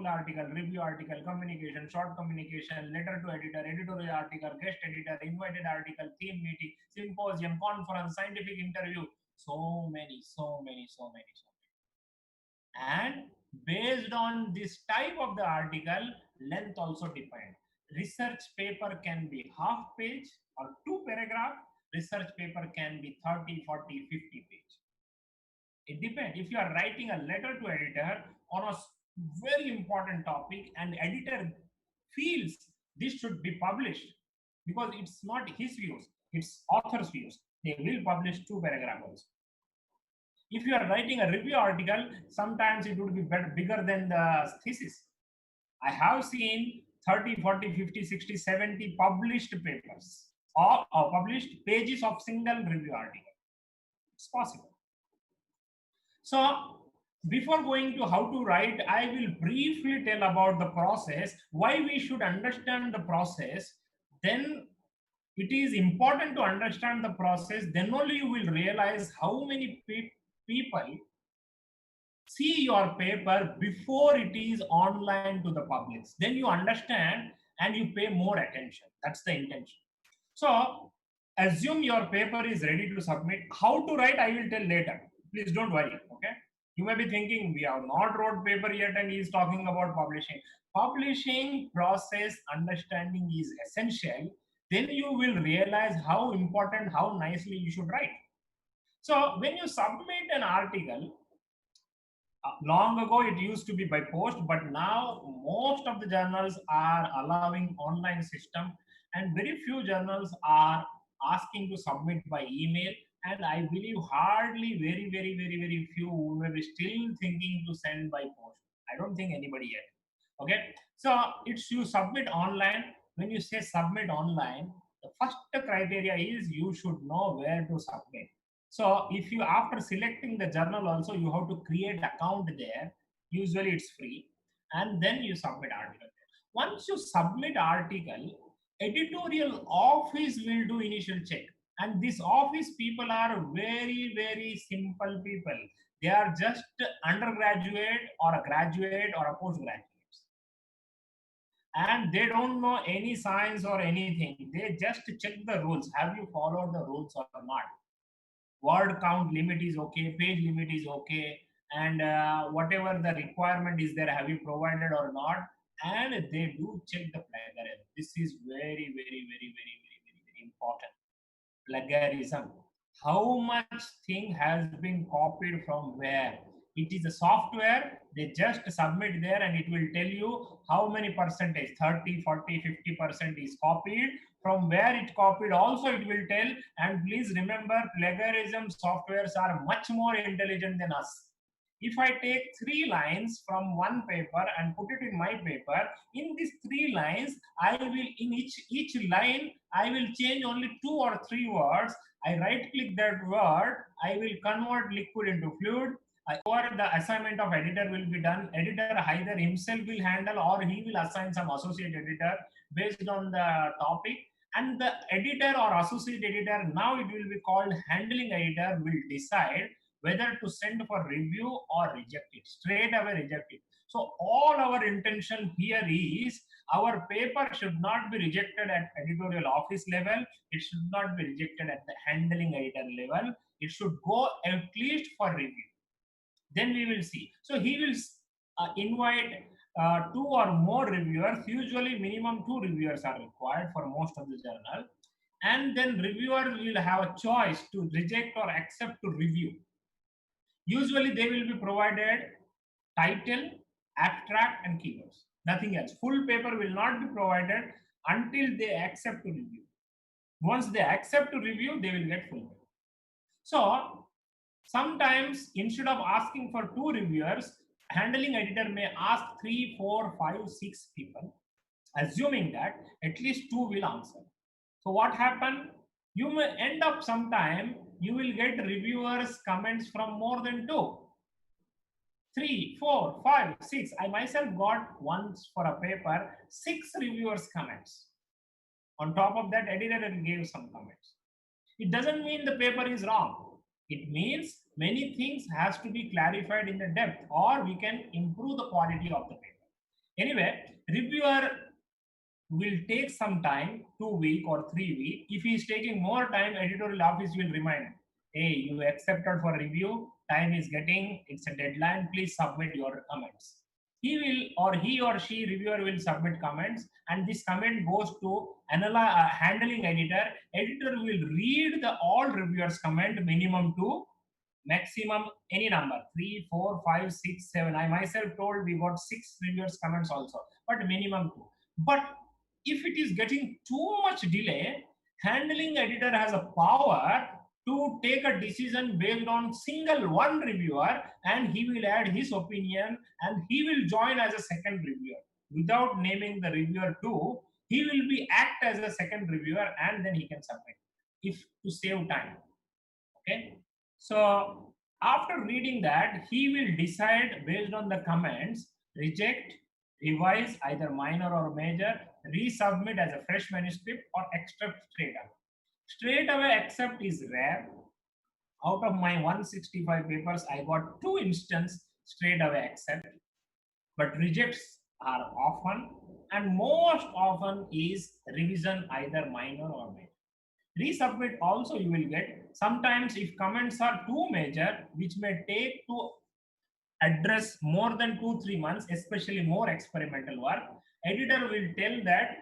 full article, review article, communication, short communication, letter to editor, editorial article, guest editor, invited article, theme meeting, symposium, conference, scientific interview. So many, so many, so many, so many. And based on this type of the article, length also depends. Research paper can be half page or 2 paragraph. Research paper can be 30, 40, 50 page. It depends. If you are writing a letter to editor on a very important topic and editor feels this should be published because it's not his views, it's author's views, they will publish 2 paragraphs. If you are writing a review article, sometimes it would be bigger than the thesis. I have seen 30, 40, 50, 60, 70 published papers or published pages of single review article. It's possible. So before going to how to write, I will briefly tell about the process, why we should understand the process. Then it is important to understand the process. Then only you will realize how many people see your paper before it is online to the public. Then you understand and you pay more attention. That's the intention. So assume your paper is ready to submit. How to write, I will tell later. Please don't worry. Okay. You may be thinking we have not wrote paper yet and he is talking about publishing. Publishing process understanding is essential. Then you will realize how important, how nicely you should write. So when you submit an article, long ago it used to be by post, but now most of the journals are allowing online system and very few journals are asking to submit by email, and I believe hardly very few may be still thinking to send by post. I don't think anybody yet. Okay, so it's you submit online. When you say submit online, the first criteria is you should know where to submit. So if you, after selecting the journal also, you have to create account there. Usually it's free, and then you submit article. Once you submit article, editorial office will do initial check. And this office people are very simple people. They are just undergraduate or a graduate or a postgraduate. And they don't know any science or anything. They just check the rules. Have you followed the rules or not? Word count limit is okay, page limit is okay, and whatever the requirement is there, have you provided or not? And they do check the plagiarism. This is very important. Plagiarism. How much thing has been copied from where? It is a software, they just submit there and it will tell you how many percentage, 30, 40, 50% is copied. From where it copied also it will tell. And please remember, plagiarism softwares are much more intelligent than us. If I take 3 lines from one paper and put it in my paper, in these 3 lines, I will, in each line, I will change only 2 or 3 words. I right click that word, I will convert liquid into fluid. Or the assignment of editor will be done. Editor either himself will handle or he will assign some associate editor based on the topic. And the editor or associate editor, now it will be called handling editor, will decide whether to send for review or reject it. Straight away reject it. So all our intention here is our paper should not be rejected at editorial office level. It should not be rejected at the handling editor level. It should go at least for review. Then we will see. So he will invite 2 or more reviewers. Usually minimum 2 reviewers are required for most of the journal. And then reviewer will have a choice to reject or accept to review. Usually they will be provided title, abstract and keywords. Nothing else. Full paper will not be provided until they accept to review. Once they accept to review, they will get full paper. So sometimes instead of asking for 2 reviewers, handling editor may ask 3, 4, 5, 6 people, assuming that at least 2 will answer. So what happened? You may end up sometime you will get reviewers comments from more than 2, 3, 4, 5, 6. I myself got once for a paper 6 reviewers comments. On top of that, editor gave some comments. It doesn't mean the paper is wrong. It means many things has to be clarified in the depth, or we can improve the quality of the paper. Anyway, reviewer will take some time, 2 week or 3 week. If he is taking more time, editorial office will remind, hey, you accepted for review, time is getting, it's a deadline, please submit your comments. He will, or he or she reviewer will submit comments, and this comment goes to handling editor. Editor will read the all reviewers comment, minimum to maximum any number, 3 4 5 6 7. I myself told we got 6 reviewers comments also, but minimum 2. But if it is getting too much delay, handling editor has a power to take a decision based on single one reviewer, and he will add his opinion, and he will join as a second reviewer without naming the reviewer too. He will be act as a second reviewer, and then he can submit if to save time. Okay, so after reading that, he will decide based on the comments, reject, revise either minor or major, resubmit as a fresh manuscript, or accept straight away. Straight away accept is rare. Out of my 165 papers, I got 2 instances straight away accept, but rejects are often, and most often is revision either minor or major. Resubmit also you will get. Sometimes if comments are too major, which may take to address more than 2 3 months, especially more experimental work, editor will tell that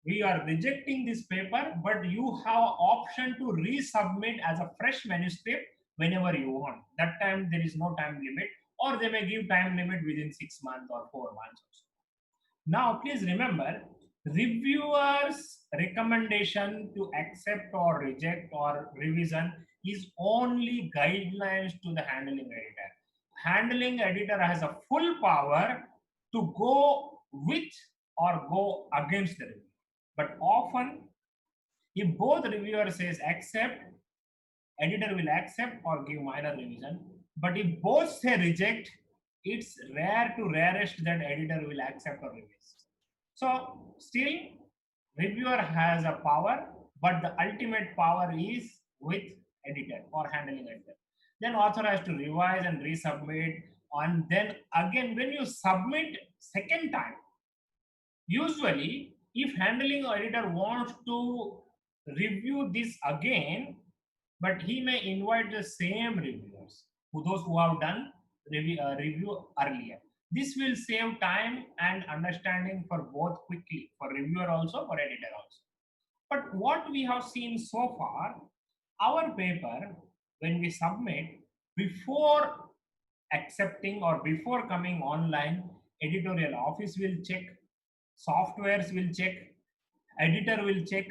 we are rejecting this paper, but you have option to resubmit as a fresh manuscript whenever you want. That time there is no time limit, or they may give time limit within 6 months or 4 months or so. Now, please remember, reviewers' recommendation to accept or reject or revision is only guidelines to the handling editor. Handling editor has a full power to go with or go against the review. But often, if both reviewer says accept, editor will accept or give minor revision. But if both say reject, it's rare to rarest that editor will accept or revise. So still, reviewer has a power, but the ultimate power is with editor or handling editor. Then author has to revise and resubmit. And then again, when you submit second time, usually if handling editor wants to review this again, but he may invite the same reviewers, those who have done review earlier. This will save time and understanding for both quickly, for reviewer also, for editor also. But what we have seen so far, our paper, when we submit, before accepting or before coming online, editorial office will check, softwares will check, editor will check,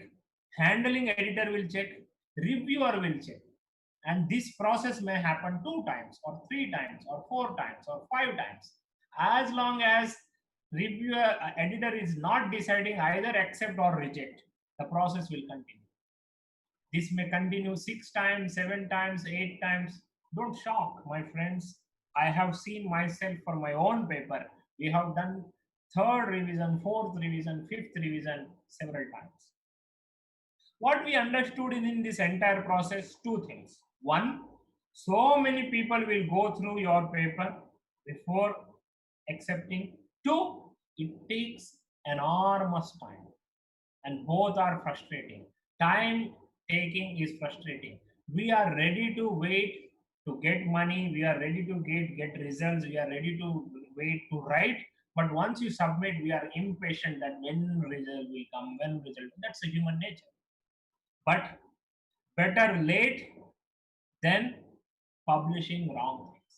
handling editor will check, reviewer will check. And this process may happen 2 times or 3 times or 4 times or 5 times. As long as reviewer editor is not deciding either accept or reject, the process will continue. This may continue 6 times, 7 times, 8 times. Don't shock, my friends. I have seen myself for my own paper. We have done third revision, fourth revision, fifth revision several times. What we understood in this entire process, 2 things. One, so many people will go through your paper before accepting. Two, it takes enormous time, and both are frustrating. Time taking is frustrating. We are ready to wait to get money, we are ready to get results, we are ready to wait to write. But once you submit, we are impatient that when result will come, when result. That's a human nature. But better late than publishing wrong things.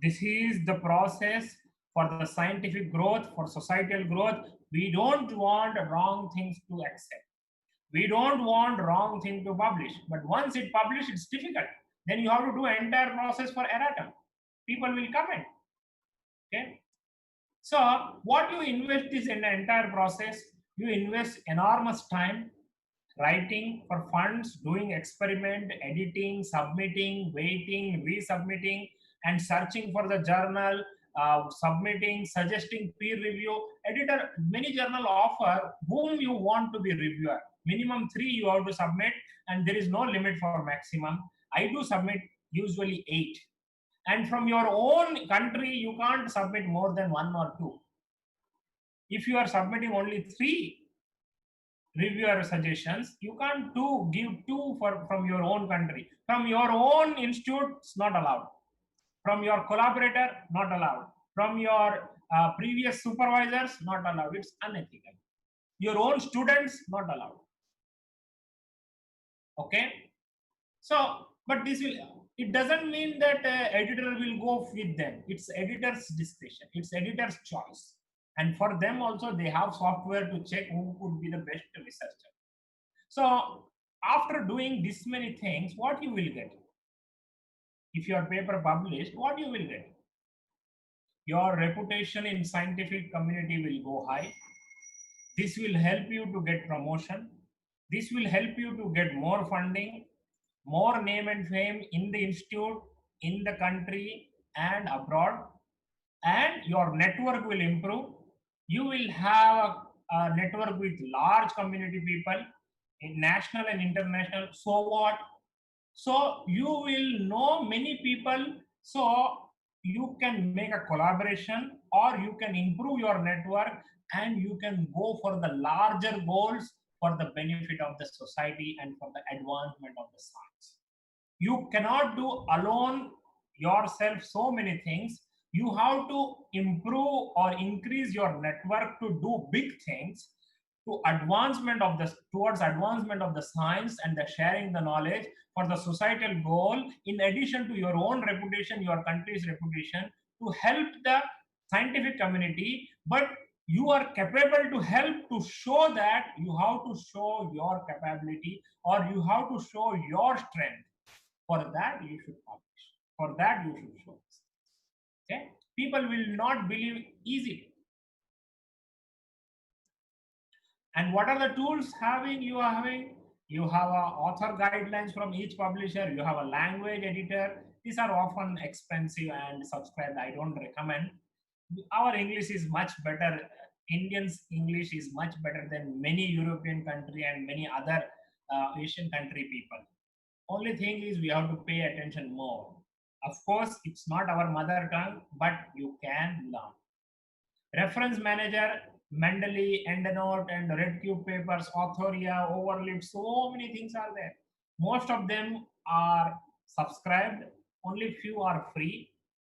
This is the process for the scientific growth, for societal growth. We don't want wrong things to accept. We don't want wrong thing to publish. But once it published, it's difficult. Then you have to do entire process for erratum. People will comment. Okay. So what you invest is in the entire process. You invest enormous time writing for funds, doing experiment, editing, submitting, waiting, resubmitting, and searching for the journal, submitting, suggesting peer review. Editor, many journal offer whom you want to be reviewer. Minimum 3 you have to submit, and there is no limit for maximum. I do submit usually 8. And from your own country, you can't submit more than 1 or 2. If you are submitting only 3 reviewer suggestions, you can't give 2 from your own country. From your own institute, it's not allowed. From your collaborator, not allowed. From your previous supervisors, not allowed. It's unethical. Your own students, not allowed. Okay. So, but this will, it doesn't mean that editor will go with them. It's editor's discretion. It's editor's choice. And for them also, they have software to check who could be the best researcher. So after doing this many things, what you will get? If your paper published, what you will get? Your reputation in scientific community will go high. This will help you to get promotion. This will help you to get more funding, more name and fame in the institute, in the country, and abroad. And your network will improve. You will have a network with large community people, in national and international. So what? So you will know many people. So you can make a collaboration, or you can improve your network, and you can go for the larger goals for the benefit of the society and for the advancement of the science. You cannot do alone yourself so many things. You have to improve or increase your network to do big things, to advancement of the towards advancement of the science and the sharing the knowledge for the societal goal, in addition to your own reputation, your country's reputation, to help the scientific community. But you are capable to help, to show that you have to show your capability, or you have to show your strength. For that, you should publish. For that, you should show. Okay? People will not believe easily. And what are the tools having you are having? You have a author guidelines from each publisher. You have a language editor. These are often expensive and subscribed. I don't recommend. Our English is much better. Indians' English is much better than many European country and many other Asian country people. Only thing is we have to pay attention more. Of course, it's not our mother tongue, but you can learn. Reference manager, Mendeley, EndNote, and RedCube papers, Authoria, Overlip, so many things are there. Most of them are subscribed, only few are free.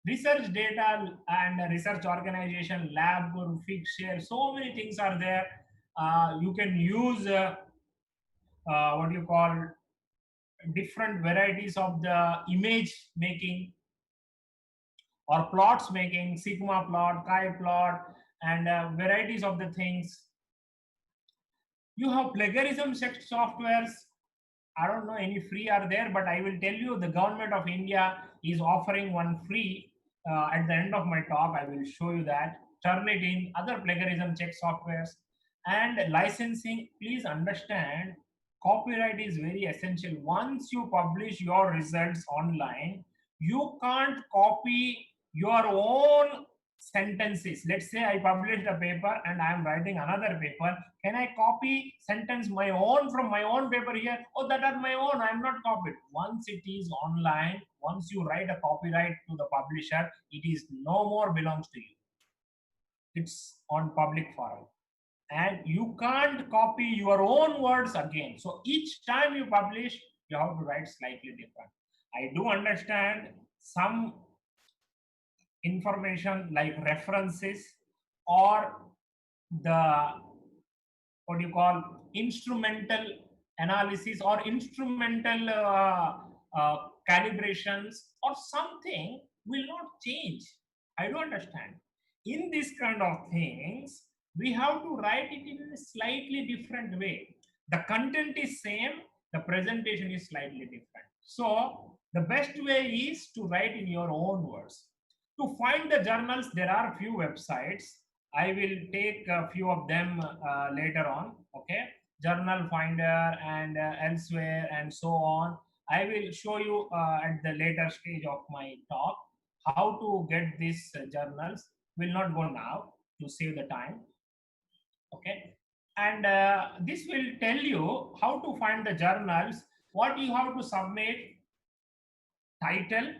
Research data and research organization, lab, Figshare, so many things are there. You can use what you call different varieties of the image making or plots making, sigma plot, chi plot, and varieties of the things. You have plagiarism check softwares. I don't know any free are there, but I will tell you the government of India is offering one free. At the end of my talk, I will show you that. Turnitin, other plagiarism check softwares, and licensing. Please understand, copyright is very essential. Once you publish your results online, you can't copy your own sentences. Let's say I published a paper and I am writing another paper. Can I copy sentence my own from my own paper here? Oh, that are my own. I'm not copied. Once it is online, once you write a copyright to the publisher, it is no more belongs to you. It's on public forum. And you can't copy your own words again. So each time you publish, you have to write slightly different. I do understand some information like references or the what you call instrumental analysis or instrumental calibrations or something will not change. I do understand. In this kind of things, we have to write it in a slightly different way. The content is same, the presentation is slightly different. So the best way is to write in your own words. To find the journals, there are few websites. I will take a few of them later on. Okay, Journal Finder and elsewhere and so on. I will show you at the later stage of my talk how to get these journals. Will not go now to save the time. Okay, and this will tell you how to find the journals. What you have to submit: title,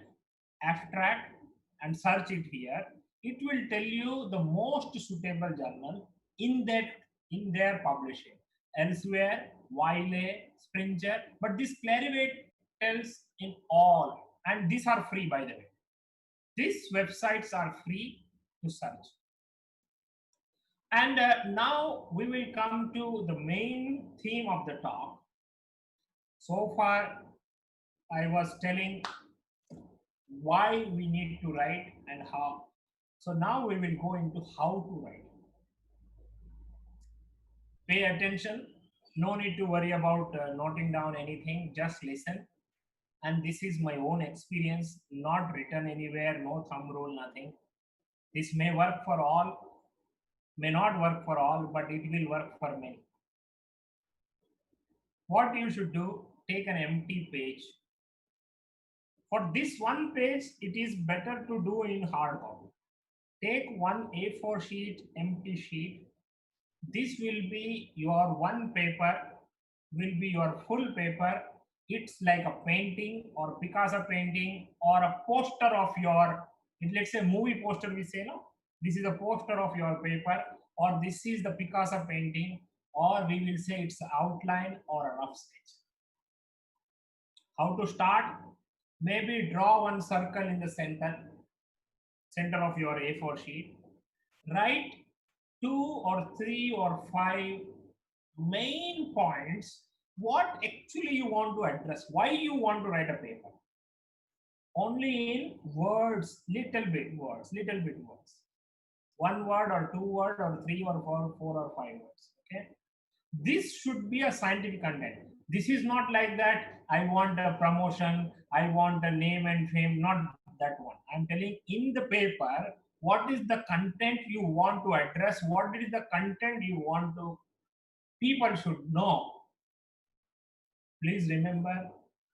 abstract, and search it here. It will tell you the most suitable journal. in that, in their publishing. Elsewhere, Wiley, Springer, but this Clarivate tells in all, and these are free by the way. These websites are free to search. And now we will come to the main theme of the talk. So far, I was telling why we need to write and how. So now we will go into how to write. Pay attention. No need to worry about noting down anything. Just listen. And this is my own experience, not written anywhere, no thumb rule, nothing. This may work for all, may not work for all, but it will work for many. What you should do, take an empty page. For this one page, it is better to do in hard copy. Take one A4 sheet, empty sheet. This will be your one paper, will be your full paper. It's like a painting or Picasso painting or a poster of your, let's say movie poster we say, no? This is a poster of your paper, or this is the Picasso painting, or we will say it's an outline or a rough sketch. How to start? Maybe draw one circle in the center of your A4 sheet. Write 2 or 3 or 5 main points, what actually you want to address, why you want to write a paper. Only in words, little bit words. One word or 2 word or 3 or 4 or 5 words. Okay. This should be a scientific content. This is not like that, I want a promotion, I want a name and fame, not that one. I'm telling in the paper, what is the content you want to address, what is the content you want to, people should know. Please remember,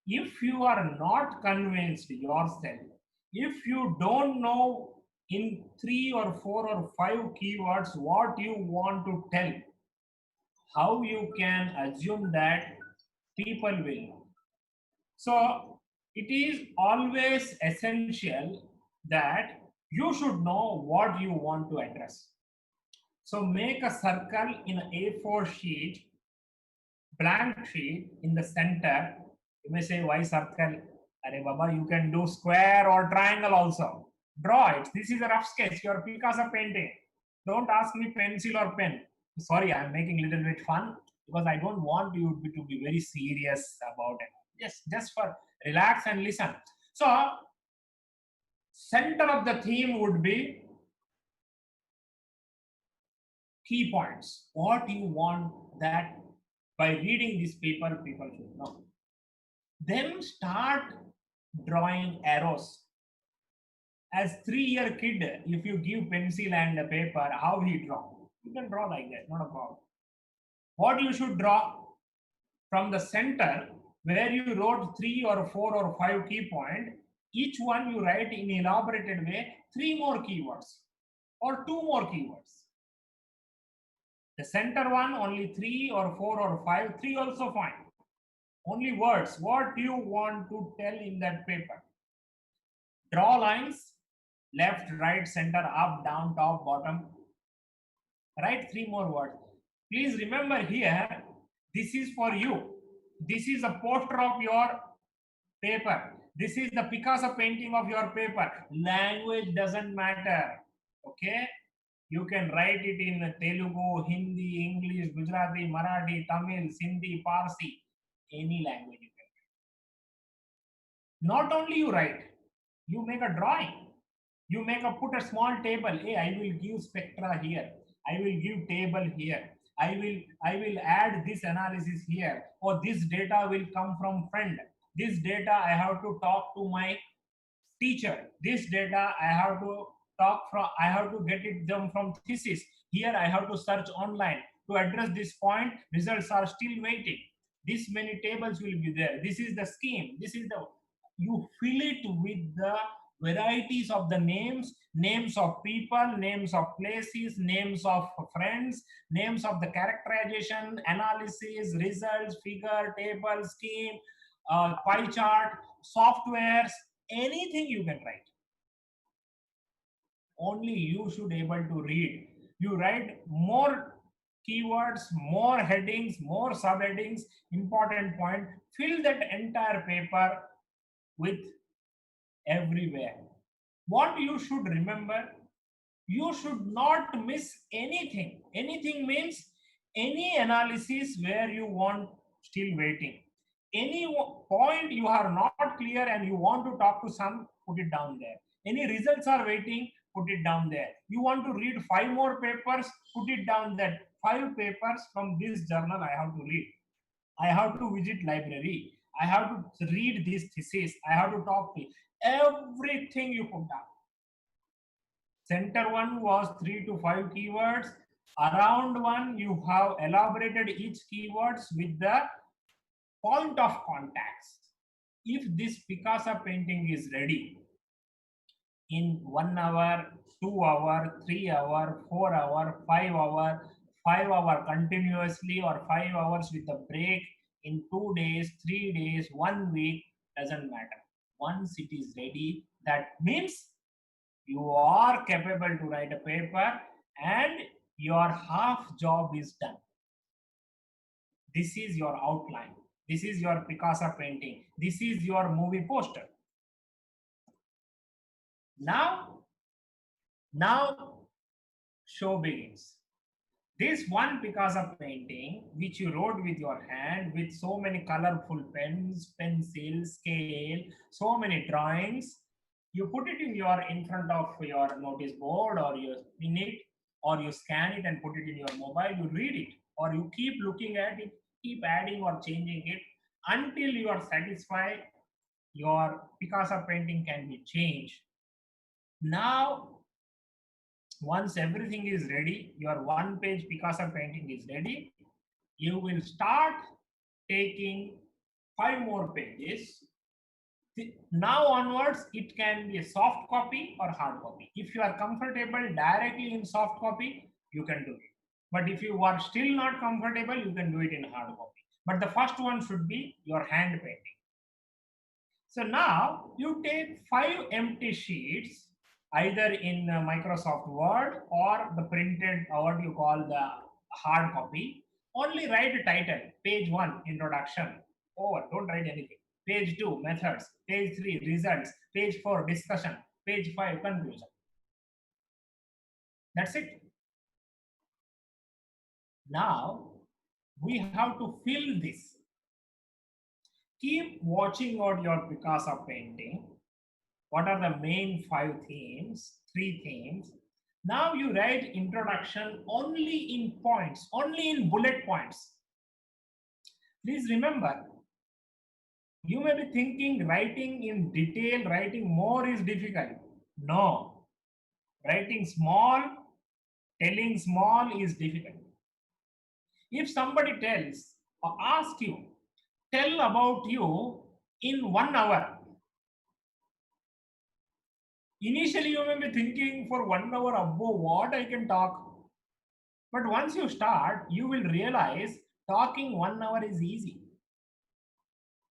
if you are not convinced yourself, if you don't know in 3 or 4 or 5 keywords what you want to tell, how you can assume that people will know? So it is always essential that you should know what you want to address. So make a circle in an A4 sheet, blank sheet in the center. You may say, why circle? Arey Baba, you can do square or triangle also. Draw it. This is a rough sketch. Your Picasso painting. Don't ask me pencil or pen. Sorry, I'm making a little bit fun because I don't want you to be very serious about it. Just for relax and listen. So, center of the theme would be key points. What you want that by reading this paper, people should know. Then start drawing arrows. As 3-year kid, if you give pencil and a paper, how he draw? You can draw like that, not a problem. What you should draw from the center where you wrote 3 or 4 or 5 key point, each one you write in elaborated way 3 more keywords or 2 more keywords. The center one only 3 or 4 or 5, 3 also fine. Only words, what you want to tell in that paper. Draw lines, left, right, center, up, down, top, bottom. Write 3 more words. Please remember here, this is for you. This is a poster of your paper. This is the Picasso painting of your paper. Language doesn't matter. Okay? You can write it in Telugu, Hindi, English, Gujarati, Marathi, Tamil, Sindhi, Parsi, any language you can write. Not only you write, you make a drawing. You put a small table. Hey, I will give spectra here. I will give table here. I will add this analysis here. Or this data will come from friend. This data I have to talk to my teacher. This data I have to get it them from thesis. Here I have to search online to address this point. Results are still waiting. This many tables will be there. This is the scheme. This is the, you fill it with the varieties of the names of people, names of places, names of friends, names of the characterization, analysis, results, figure, table, scheme, pie chart, softwares, anything you can write. Only you should able to read. You write more keywords, more headings, more subheadings, important point. Fill that entire paper with everywhere. What you should remember, you should not miss anything. Anything means any analysis where you want still waiting. Any point you are not clear and you want to talk to some, put it down there. Any results are waiting, put it down there. You want to read 5 more papers, put it down there. 5 papers from this journal I have to read. I have to visit library. I have to read this thesis. I have to talk to everything you put down. Center one was 3 to 5 keywords. Around one, you have elaborated each keywords with the point of contacts. If this Picasso painting is ready in 1 hour, 2 hour, 3 hour, 4 hour, 5 hour, 5 hour continuously, or 5 hours with a break in 2 days, 3 days, 1 week, doesn't matter. Once it is ready, that means you are capable to write a paper and your half job is done. This is your outline. This is your Picasso painting. This is your movie poster. Now show begins. This one Picasso painting, which you wrote with your hand, with so many colorful pens, pencils, scale, so many drawings, you put it in front of your notice board, or you pin it, or you scan it and put it in your mobile. You read it, or you keep looking at it, keep adding or changing it until you are satisfied. Your Picasso painting can be changed. Now, once everything is ready, your 1 page Picasso painting is ready, you will start taking 5 more pages. Now onwards, it can be a soft copy or hard copy. If you are comfortable directly in soft copy, you can do it. But if you are still not comfortable, you can do it in hard copy. But the first one should be your hand painting. So now you take 5 empty sheets, either in Microsoft Word or the printed, or what you call the hard copy. Only write a title, page 1, introduction, over, don't write anything. Page 2, methods. Page 3, results. Page 4, discussion. Page 5, conclusion. That's it. Now we have to fill this. Keep watching out your Picasso painting. What are the main 5 themes? 3 themes. Now you write introduction only in points, only in bullet points. Please remember, you may be thinking writing in detail, writing more is difficult. No, writing small, telling small is difficult. If somebody tells or asks you, tell about you in 1 hour, initially you may be thinking for 1 hour above what I can talk. But once you start, you will realize talking 1 hour is easy,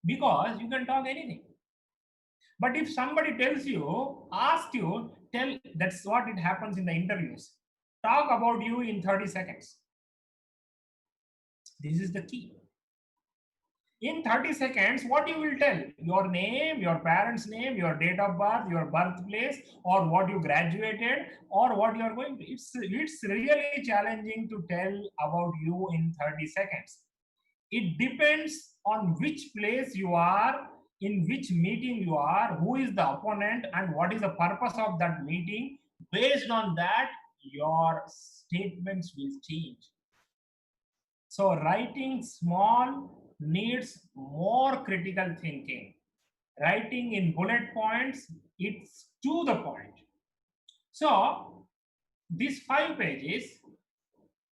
because you can talk anything. But if somebody tells you, asks you, tell, that's what it happens in the interviews. Talk about you in 30 seconds. This is the key. In 30 seconds, what you will tell? Your name, your parents' name, your date of birth, your birthplace, or what you graduated, or what you are going to. It's really challenging to tell about you in 30 seconds. It depends on which place you are, in which meeting you are, who is the opponent, and what is the purpose of that meeting. Based on that, your statements will change. So writing small needs more critical thinking. Writing in bullet points, it's to the point. So these 5 pages,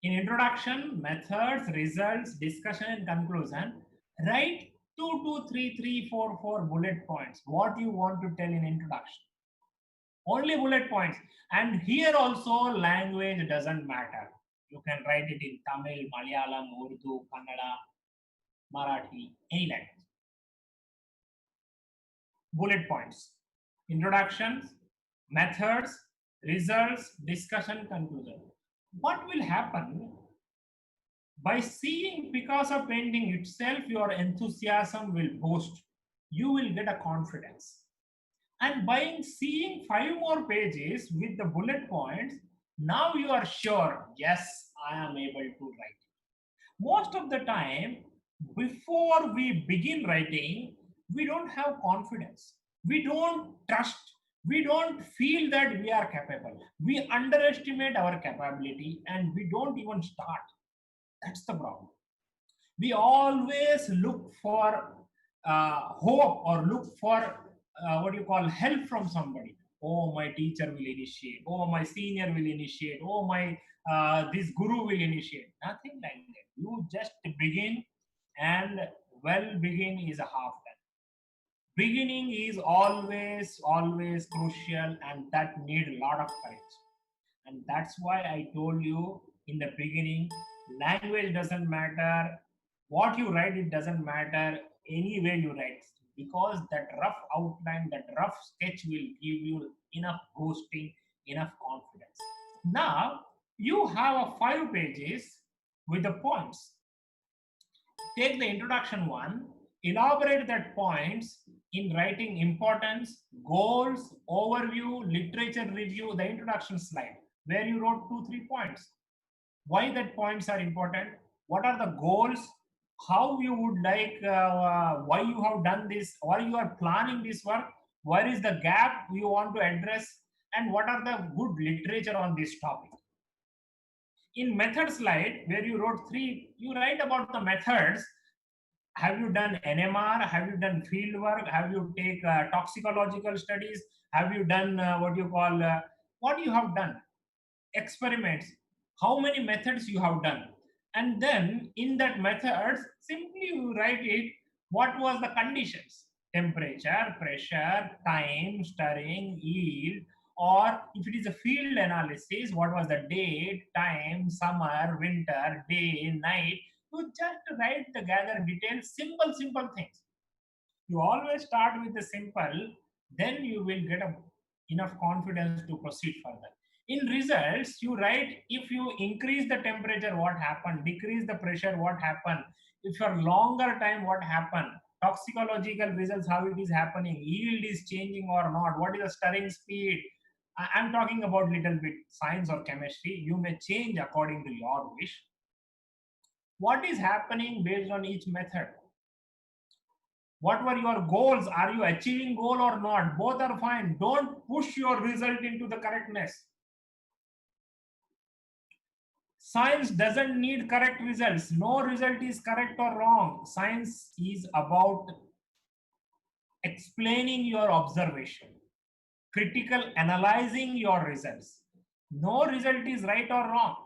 in introduction, methods, results, discussion, and conclusion, write 2, 2, 3, 3, 4, 4 bullet points. What you want to tell in introduction. Only bullet points. And here also language doesn't matter. You can write it in Tamil, Malayalam, Urdu, Kannada, Marathi, any language. Bullet points. Introductions, methods, results, discussion, conclusion. What will happen By seeing Picasso painting itself, your enthusiasm will boost. You will get a confidence. And by seeing 5 more pages with the bullet points, now you are sure, yes, I am able to write. Most of the time, before we begin writing, we don't have confidence. We don't trust. We don't feel that we are capable. We underestimate our capability and we don't even start. That's the problem. We always look for hope or look for what you call help from somebody. Oh, my teacher will initiate. Oh, my senior will initiate. Oh, my this guru will initiate. Nothing like that. You just begin, and well, begin is a half done. Beginning is always crucial, and that need a lot of courage. And that's why I told you in the beginning, language doesn't matter, what you write, it doesn't matter any way you write, because that rough outline, that rough sketch will give you enough boosting, enough confidence. Now you have a 5 pages with the points. Take the introduction one, elaborate that points in writing importance, goals, overview, literature review, the introduction slide, where you wrote 2, 3 points. Why that points are important? What are the goals? How you would like, why you have done this, why you are planning this work, where is the gap you want to address, and what are the good literature on this topic. In method slide, where you wrote 3, you write about the methods. Have you done NMR? Have you done field work? Have you take toxicological studies? Have you done what you call what you have done? Experiments. How many methods you have done? And then in that methods, simply you write it. What was the conditions? Temperature, pressure, time, stirring, yield. Or if it is a field analysis, what was the date, time, summer, winter, day, night? You just write the gather details, simple things. You always start with the simple, then you will get enough confidence to proceed further. In results, you write if you increase the temperature, what happened, decrease the pressure, what happened, if for longer time, what happened, toxicological results, how it is happening, yield is changing or not, what is the stirring speed. I'm talking about little bit science or chemistry. You may change according to your wish. What is happening based on each method? What were your goals? Are you achieving goal or not? Both are fine. Don't push your result into the correctness. Science doesn't need correct results. No result is correct or wrong. Science is about explaining your observation, critical analyzing your results. No result is right or wrong.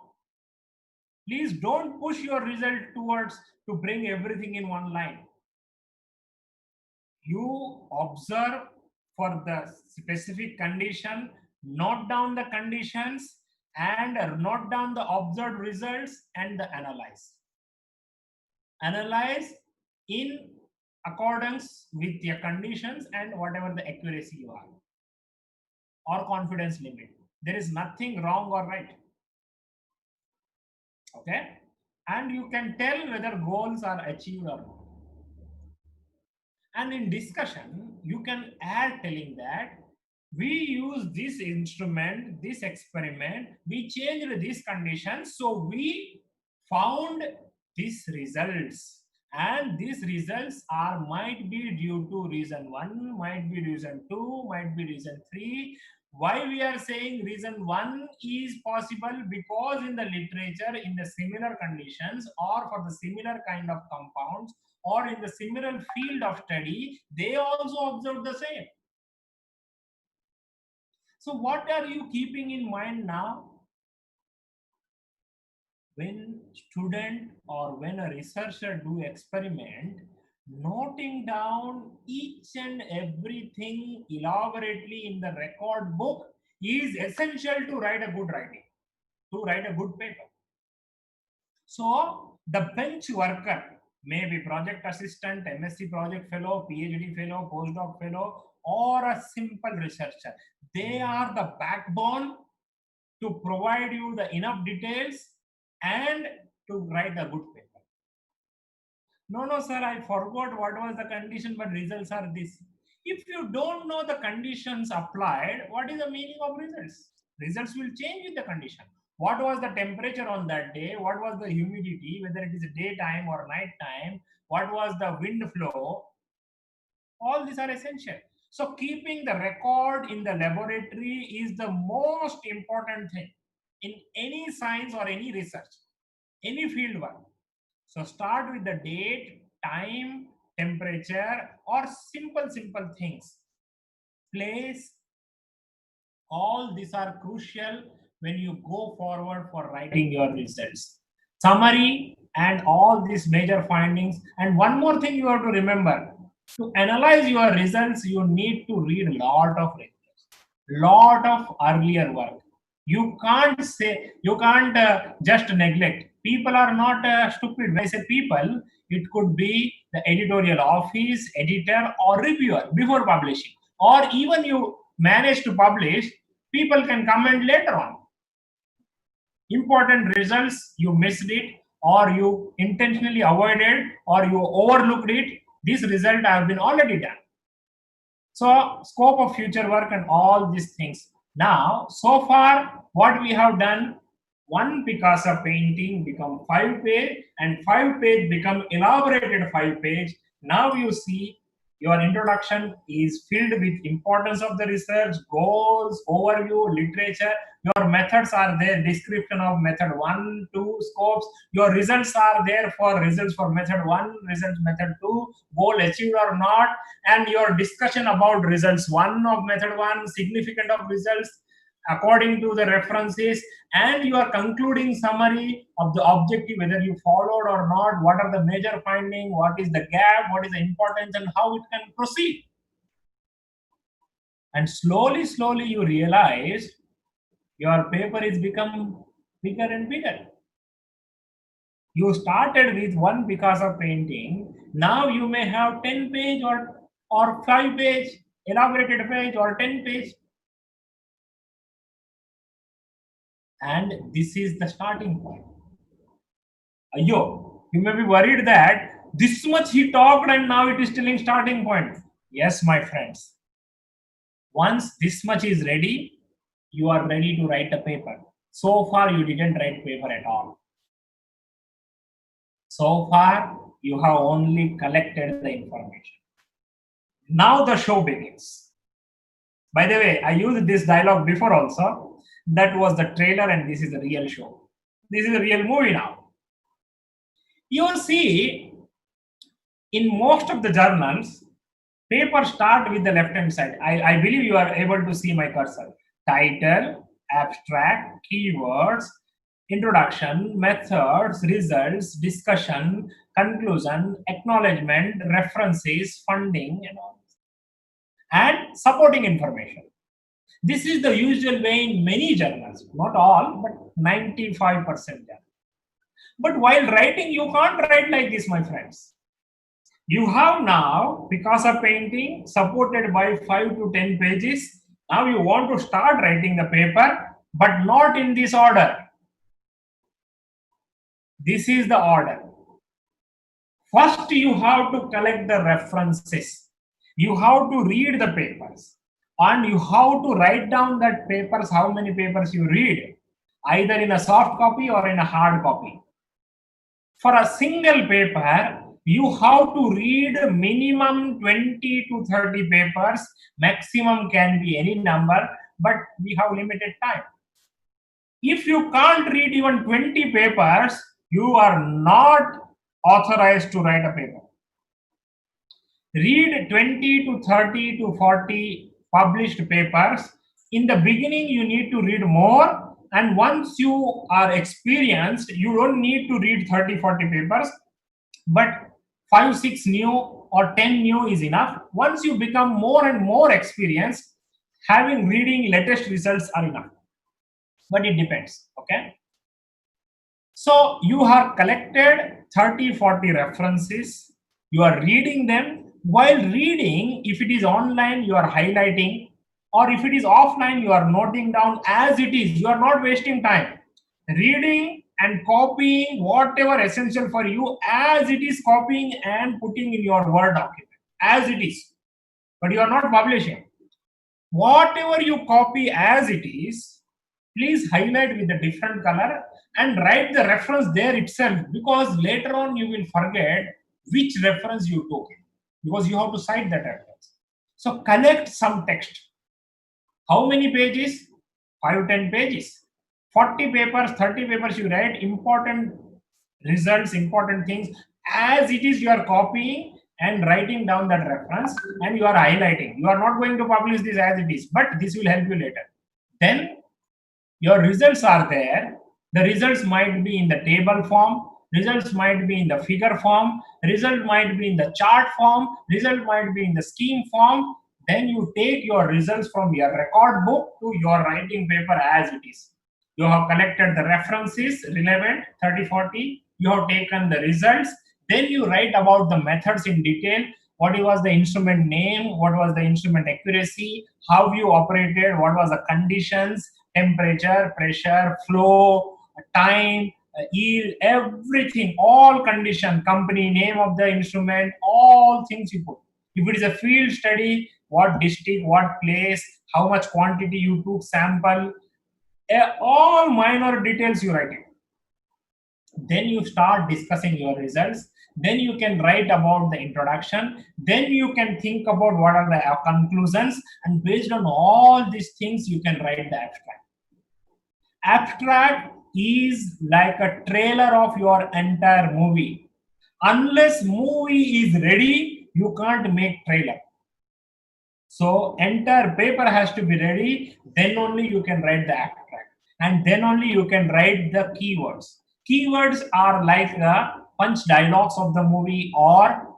Please don't push your result towards to bring everything in one line. You observe for the specific condition, note down the conditions, and note down the observed results and the analyze. Analyze in accordance with your conditions and whatever the accuracy you have or confidence limit. There is nothing wrong or right. Okay? And you can tell whether goals are achieved or not. And in discussion, you can add telling that we use this instrument, this experiment, we changed this condition, so we found these results. And these results are might be due to reason 1, might be reason 2, might be reason 3. Why we are saying reason 1 is possible? Because in the literature, in the similar conditions or for the similar kind of compounds or in the similar field of study, they also observe the same. So what are you keeping in mind now? When student or when a researcher do experiment, noting down each and everything elaborately in the record book is essential to write a good writing, to write a good paper. So the bench worker, maybe project assistant, MSc project fellow, PhD fellow, postdoc fellow, or a simple researcher, they are the backbone to provide you the enough details and to write a good paper. No, no, sir, I forgot what was the condition, but results are this. If you don't know the conditions applied, what is the meaning of results? Results will change with the condition. What was the temperature on that day? What was the humidity, whether it is daytime or night time? What was the wind flow? All these are essential. So keeping the record in the laboratory is the most important thing in any science or any research, any field work. So start with the date, time, temperature, or simple things. Place. All these are crucial when you go forward for writing your results. Summary and all these major findings. And one more thing you have to remember, to analyze your results, you need to read a lot of research, lot of earlier work. You can't say, you can't just neglect. People are not stupid. When I say people, it could be the editorial office, editor, or reviewer before publishing. Or even you manage to publish, people can comment later on. Important results, you missed it, or you intentionally avoided, or you overlooked it. This result have been already done. So scope of future work and all these things. Now, so far, what we have done, one Picasso painting become 5 page, and 5 page become elaborated 5 page. Now you see your introduction is filled with importance of the research, goals, overview, literature. Your methods are there, description of method 1, 2, scopes. Your results are there for results for method 1, results method 2, goal achieved or not, and your discussion about results 1 of method 1, significant of results according to the references, and your concluding summary of the objective, whether you followed or not, what are the major findings, what is the gap, what is the importance, and how it can proceed. And slowly you realize your paper is become bigger and bigger. You started with one Picasso painting, now you may have 10 page or 5 page, elaborated page, or 10 page. And this is the starting point. Ayo, you may be worried that this much he talked and now it is still in starting point. Yes, my friends. Once this much is ready, you are ready to write a paper. So far, you didn't write paper at all. So far, you have only collected the information. Now the show begins. By the way, I used this dialogue before also. That was the trailer and this is the real show. This is a real movie now. You see, in most of the journals, papers start with the left-hand side. I believe you are able to see my cursor. Title, abstract, keywords, introduction, methods, results, discussion, conclusion, acknowledgement, references, funding, and all this. And supporting information. This is the usual way in many journals, not all, but 95% journals. But while writing, you can't write like this, my friends. You have now Picasso painting supported by 5 to 10 pages. Now you want to start writing the paper, but not in this order. This is the order. First, you have to collect the references. You have to read the papers. And you have to write down that papers, how many papers you read, either in a soft copy or in a hard copy. For a single paper, you have to read minimum 20 to 30 papers. Maximum can be any number, but we have limited time. If you can't read even 20 papers, you are not authorized to write a paper. Read 20 to 30 to 40 published papers. In the beginning, you need to read more. And once you are experienced, you don't need to read 30, 40 papers, but 5, 6 new or 10 new is enough. Once you become more and more experienced, having reading latest results are enough. But it depends, okay? So you have collected 30, 40 references. You are reading them. While reading, if it is online, you are highlighting, or if it is offline, you are noting down as it is. You are not wasting time. Reading and copying whatever essential for you as it is, copying and putting in your Word document as it is. But you are not publishing. Whatever you copy as it is, please highlight with a different color and write the reference there itself, because later on you will forget which reference you took it, because you have to cite that reference. So collect some text. How many pages? 5, 10 pages. 40 papers, 30 papers you write, important results, important things. As it is, you are copying and writing down that reference and you are highlighting. You are not going to publish this as it is, but this will help you later. Then your results are there. The results might be in the table form, results might be in the figure form, result might be in the chart form, result might be in the scheme form. Then you take your results from your record book to your writing paper as it is. You have collected the references relevant 30, 40. You have taken the results. Then you write about the methods in detail. What was the instrument name? What was the instrument accuracy? How you operated? What was the conditions? Temperature, pressure, flow, time, yield, everything, all condition, company, name of the instrument, all things you put. If it is a field study, what district, what place, how much quantity you took sample, all minor details you write it. Then you start discussing your results. Then you can write about the introduction. Then you can think about what are the conclusions, and based on all these things you can write the abstract. Abstract is like a trailer of your entire movie. Unless movie is ready, you can't make trailer. So entire paper has to be ready, then only you can write the abstract, and then only you can write the keywords. Keywords are like the punch dialogues of the movie or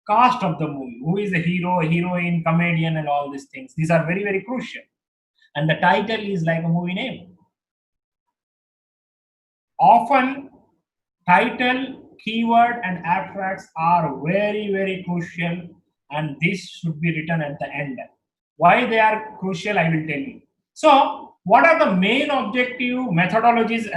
cast of the movie. Who is the hero, heroine, comedian, and all these things. These are very, very crucial. And the title is like a movie name. Often, title, keyword, and abstracts are very, very crucial, and this should be written at the end. Why they are crucial, I will tell you. So, what are the main objective methodologies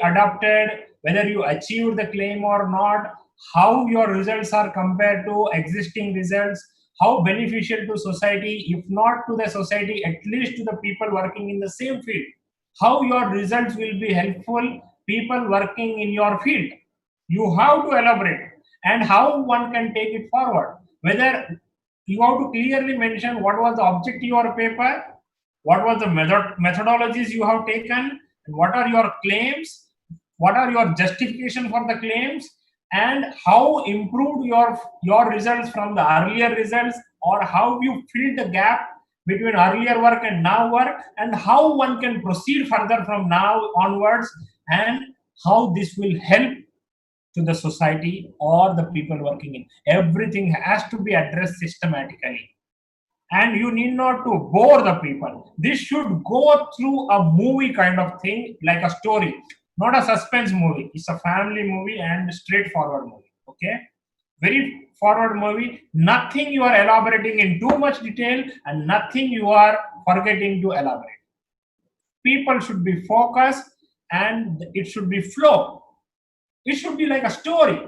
adopted, whether you achieved the claim or not, how your results are compared to existing results, how beneficial to society, if not to the society, at least to the people working in the same field, how your results will be helpful people working in your field. You have to elaborate, and how one can take it forward. Whether you have to clearly mention what was the objective of your paper, what was the methodologies you have taken, and what are your claims, what are your justification for the claims, and how improved your results from the earlier results, or how you filled the gap between earlier work and now work, and how one can proceed further from now onwards, and how this will help to the society or the people working in. Everything has to be addressed systematically, and you need not to bore the people. This should go through a movie kind of thing, like a story, not a suspense movie. It's a family movie and straightforward movie. Okay, very forward movie. Nothing you are elaborating in too much detail, and nothing you are forgetting to elaborate. People should be focused, and it should be flow. It should be like a story.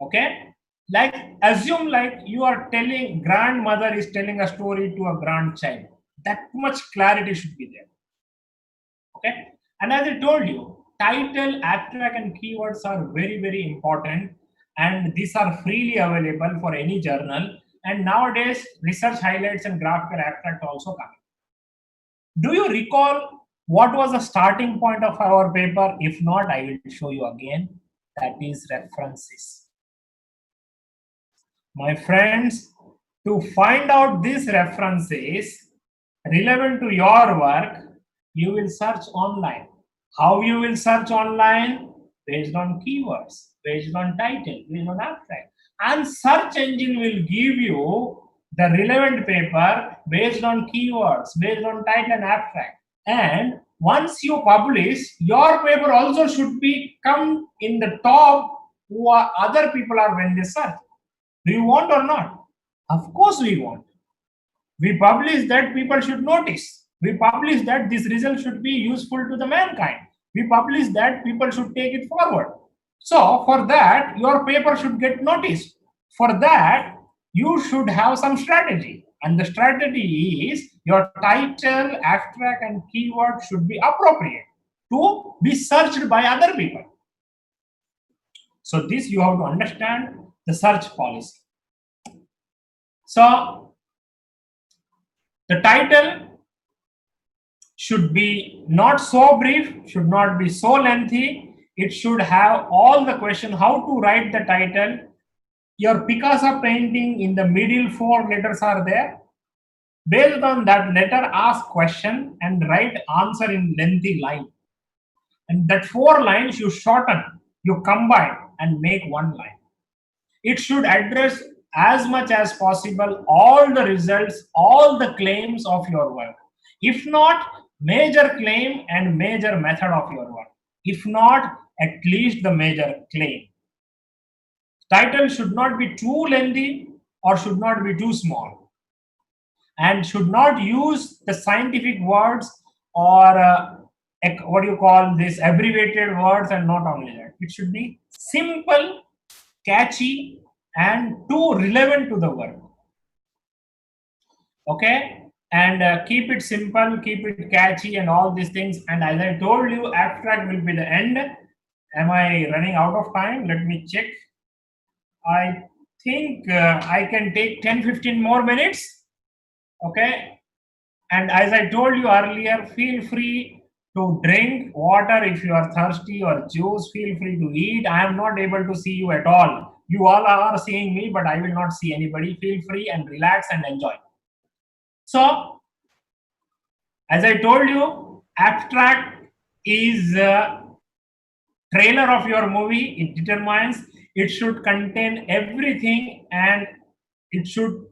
Okay, like assume like you are telling, grandmother is telling a story to a grandchild. That much clarity should be there. Okay, and as I told you, title, abstract, and keywords are very, very important, and these are freely available for any journal. And nowadays, research highlights and graphical abstract also come. Do you recall what was the starting point of our paper? If not, I will show you again. That is references. My friends, to find out these references relevant to your work, you will search online. How you will search online? Based on keywords, based on title, based on abstract. And search engine will give you the relevant paper based on keywords, based on title and abstract. And once you publish, your paper also should be come in the top who are other people are when they search. Do you want or not? Of course we want. We publish that people should notice. We publish that this result should be useful to the mankind. We publish that, people should take it forward. So for that, your paper should get noticed. For that, you should have some strategy. And the strategy is your title, abstract, and keyword should be appropriate to be searched by other people. So this you have to understand the search policy. So the title should be not so brief, should not be so lengthy. It should have all the question, how to write the title. Your Picasso painting, in the middle 4 letters are there. Based on that letter, ask question and write answer in lengthy line. And that 4 lines you shorten, you combine and make 1 line. It should address as much as possible all the results, all the claims of your work. If not, major claim and major method of your work. If not, at least the major claim. Title should not be too lengthy or should not be too small, and should not use the scientific words or what do you call this, abbreviated words, and not only that. It should be simple, catchy, and too relevant to the work. Okay, and keep it simple, keep it catchy, and all these things. And as I told you, abstract will be the end. Am I running out of time? Let me check. I think I can take 10-15 more minutes. Okay, and as I told you earlier, feel free to drink water if you are thirsty, or juice. Feel free to eat. I am not able to see you at all. You all are seeing me, but I will not see anybody. Feel free and relax and enjoy. So, as I told you, abstract is a trailer of your movie. It determines, it should contain everything, and it should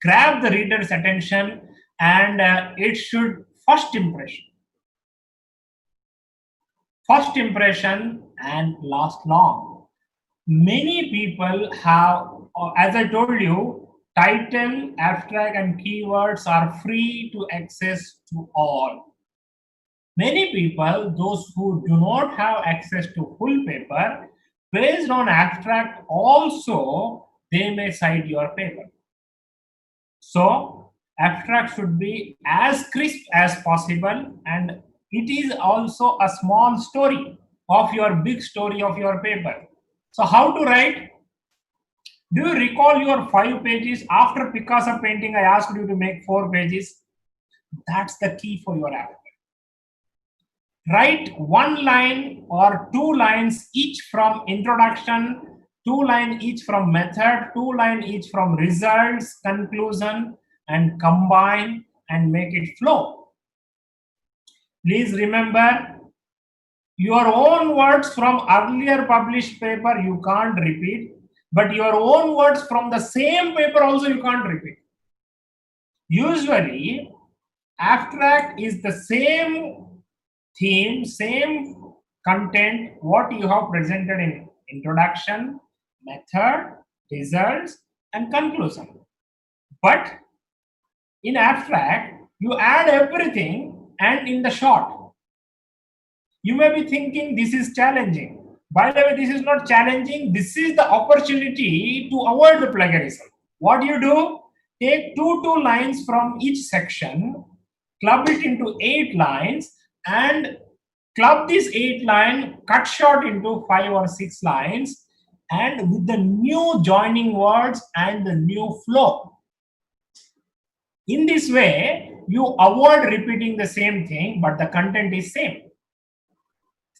grab the reader's attention, and it should first impression and last long. Many people have, as I told you, title, abstract, and keywords are free to access to all. Many people, those who do not have access to full paper, based on abstract also, they may cite your paper. So abstract should be as crisp as possible, and it is also a small story of your big story of your paper. So how to write? Do you recall your 5 pages? After Picasso painting, I asked you to make 4 pages. That's the key for your abstract. Write 1 line or 2 lines each from introduction, 2 lines each from method, 2 lines each from results, conclusion, and combine and make it flow. Please remember, your own words from earlier published paper you can't repeat, but your own words from the same paper also you can't repeat. Usually, abstract is the same theme, same content, what you have presented in introduction, method, results, and conclusion. But in abstract, you add everything, and in the short. You may be thinking this is challenging. By the way, this is not challenging. This is the opportunity to avoid the plagiarism. What do you do? Take two lines from each section, club it into 8 lines, and club this 8 line, cut short into 5 or 6 lines, and with the new joining words and the new flow. In this way, you avoid repeating the same thing, but the content is same.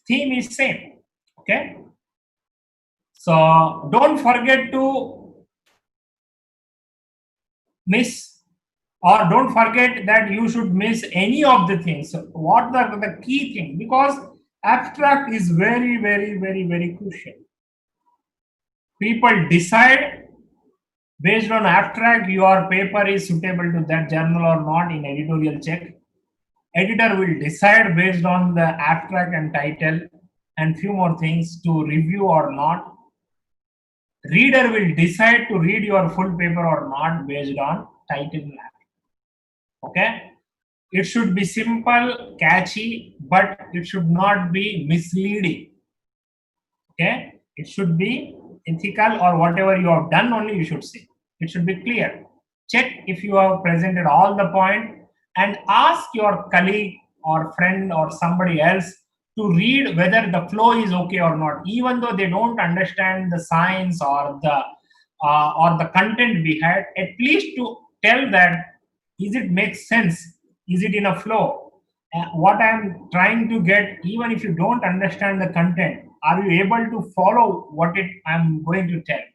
Theme is same. Okay. So don't forget to miss, or don't forget that you should miss any of the things. So what the key thing? Because abstract is very, very, very, very crucial. People decide based on abstract your paper is suitable to that journal or not in editorial check. Editor will decide based on the abstract and title and few more things to review or not. Reader will decide to read your full paper or not based on title and abstract. Okay. It should be simple, catchy, but it should not be misleading. Okay, it should be ethical, or whatever you have done only you should say. It should be clear. Check if you have presented all the point, and ask your colleague or friend or somebody else to read whether the flow is okay or not, even though they don't understand the science or the content we had. At least to tell that, is it makes sense, is it in a flow, what I'm trying to get. Even if you don't understand the content, are you able to follow what it I'm going to tell?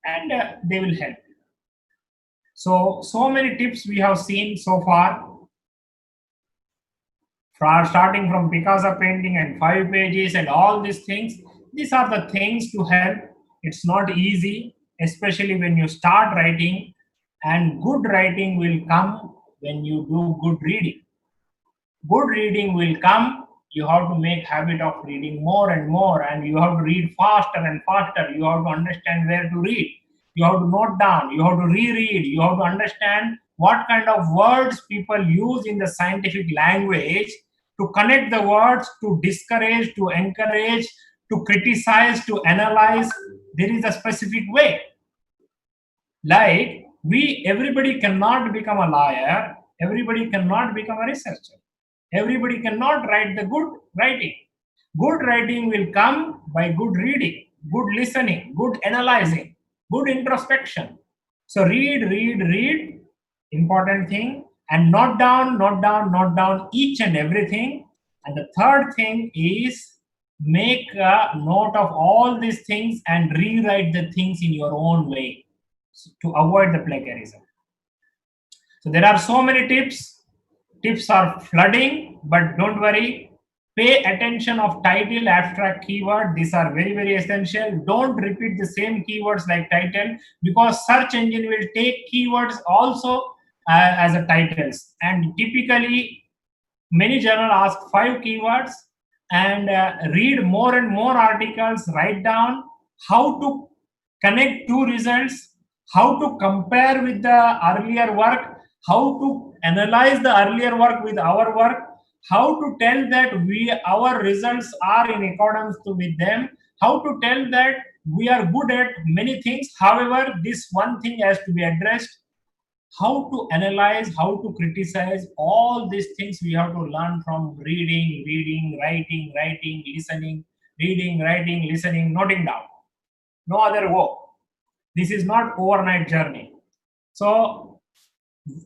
And they will help. So many tips we have seen so far, starting from Picasso painting and 5 pages and all these things. These are the things to help. It's not easy, especially when you start writing, and good writing will come when you do good reading. Good reading will come. You have to make habit of reading more and more, and you have to read faster and faster. You have to understand where to read. You have to note down. You have to reread. You have to understand what kind of words people use in the scientific language, to connect the words, to discourage, to encourage, to criticize, to analyze. There is a specific way. Like, everybody cannot become a lawyer, everybody cannot become a researcher, everybody cannot write the good writing. Good writing will come by good reading, good listening, good analyzing, good introspection. So read, important thing, and note down each and everything. And the third thing is, make a note of all these things and rewrite the things in your own way to avoid the plagiarism. So there are so many tips. Tips are flooding, but don't worry. Pay attention of title, abstract, keyword. These are very, very essential. Don't repeat the same keywords like title, because search engine will take keywords also as a titles. And typically, many journal ask 5 keywords, and read more and more articles. Write down how to connect two results, how to compare with the earlier work, how to analyze the earlier work with our work, how to tell that our results are in accordance with them, how to tell that we are good at many things, however this one thing has to be addressed, how to analyze, how to criticize. All these things we have to learn from reading, writing, listening, reading, writing, listening, noting down. No other way. This is not overnight journey. So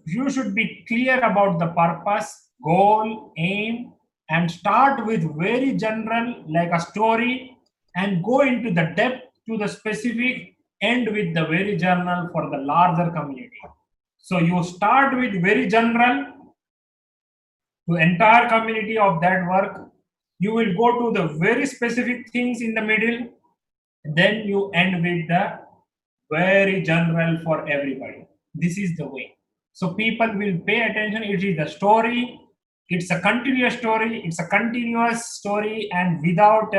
you should be clear about the purpose, goal, aim, and start with very general, like a story, and go into the depth to the specific, end with the very general for the larger community. So you start with very general to entire community of that work. You will go to the very specific things in the middle. Then you end with the very general for everybody. This is the way. So people will pay attention. It is the story. It's a continuous story. It's a continuous story, and without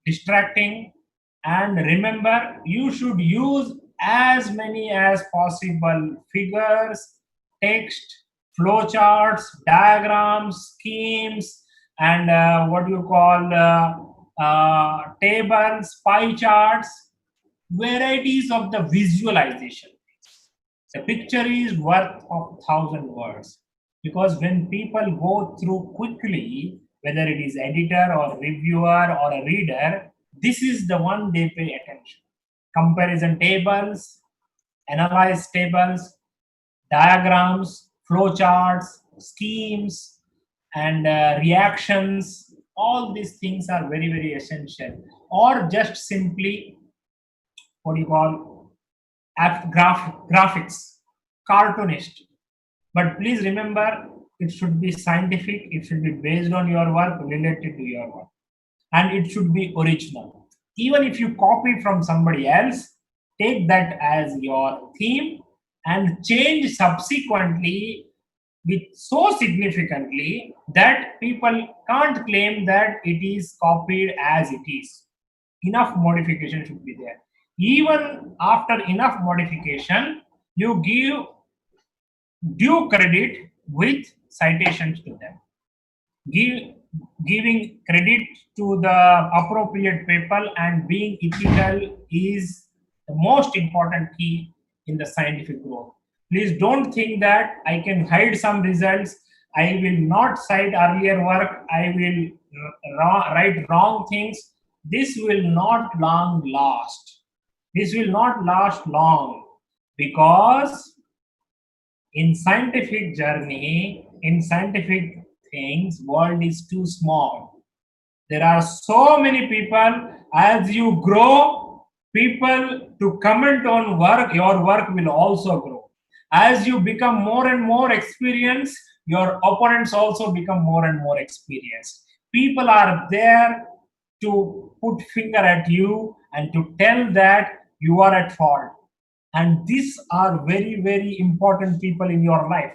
distracting. And remember, you should use as many as possible figures, text, flowcharts, diagrams, schemes, and what you call tables, pie charts, varieties of the visualization. The picture is worth of 1,000 words, because when people go through quickly, whether it is editor or reviewer or a reader, this is the one they pay attention. Comparison tables, analyze tables, diagrams, flowcharts, schemes, and reactions. All these things are very, very essential. Or just simply, what you call, graphics, cartoonist. But please remember, it should be scientific, it should be based on your work, related to your work, and it should be original. Even if you copy from somebody else, take that as your theme and change subsequently with so significantly that people can't claim that it is copied as it is. Enough modification should be there. Even after enough modification, you give due credit with citations to them. Giving credit to the appropriate people and being ethical is the most important key in the scientific growth. Please don't think that I can hide some results. I will not cite earlier work. I will write wrong things. This will not long last. This will not last long because in scientific journey, in scientific things, world is too small. There are so many people. As you grow, people to comment on work, your work will also grow. As you become more and more experienced, your opponents also become more and more experienced. People are there to put finger at you and to tell that you are at fault, and these are very very important people in your life.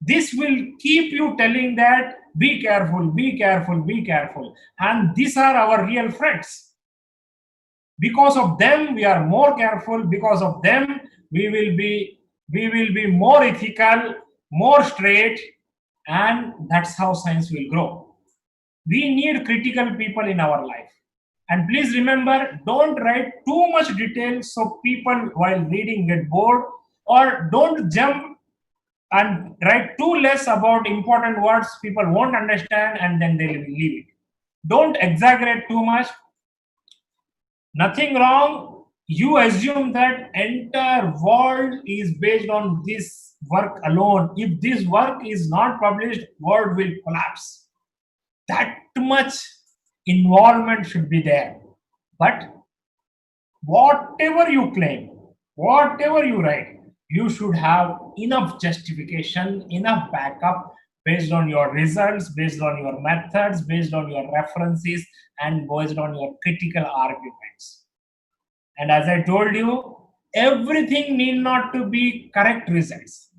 This will keep you telling that be careful, be careful, be careful, and these are our real friends. Because of them we are more careful. Because of them we will be more ethical, more straight, and that's how science will grow. We need critical people in our life. And please remember, don't write too much detail so people while reading get bored, or don't jump and write too less about important words people won't understand and then they will leave it. Don't exaggerate too much. Nothing wrong. You assume that entire world is based on this work alone. If this work is not published, world will collapse. That much involvement should be there. But whatever you claim, whatever you write, you should have enough justification, enough backup based on your results, based on your methods, based on your references, and based on your critical arguments. And as I told you, everything need not to be correct results.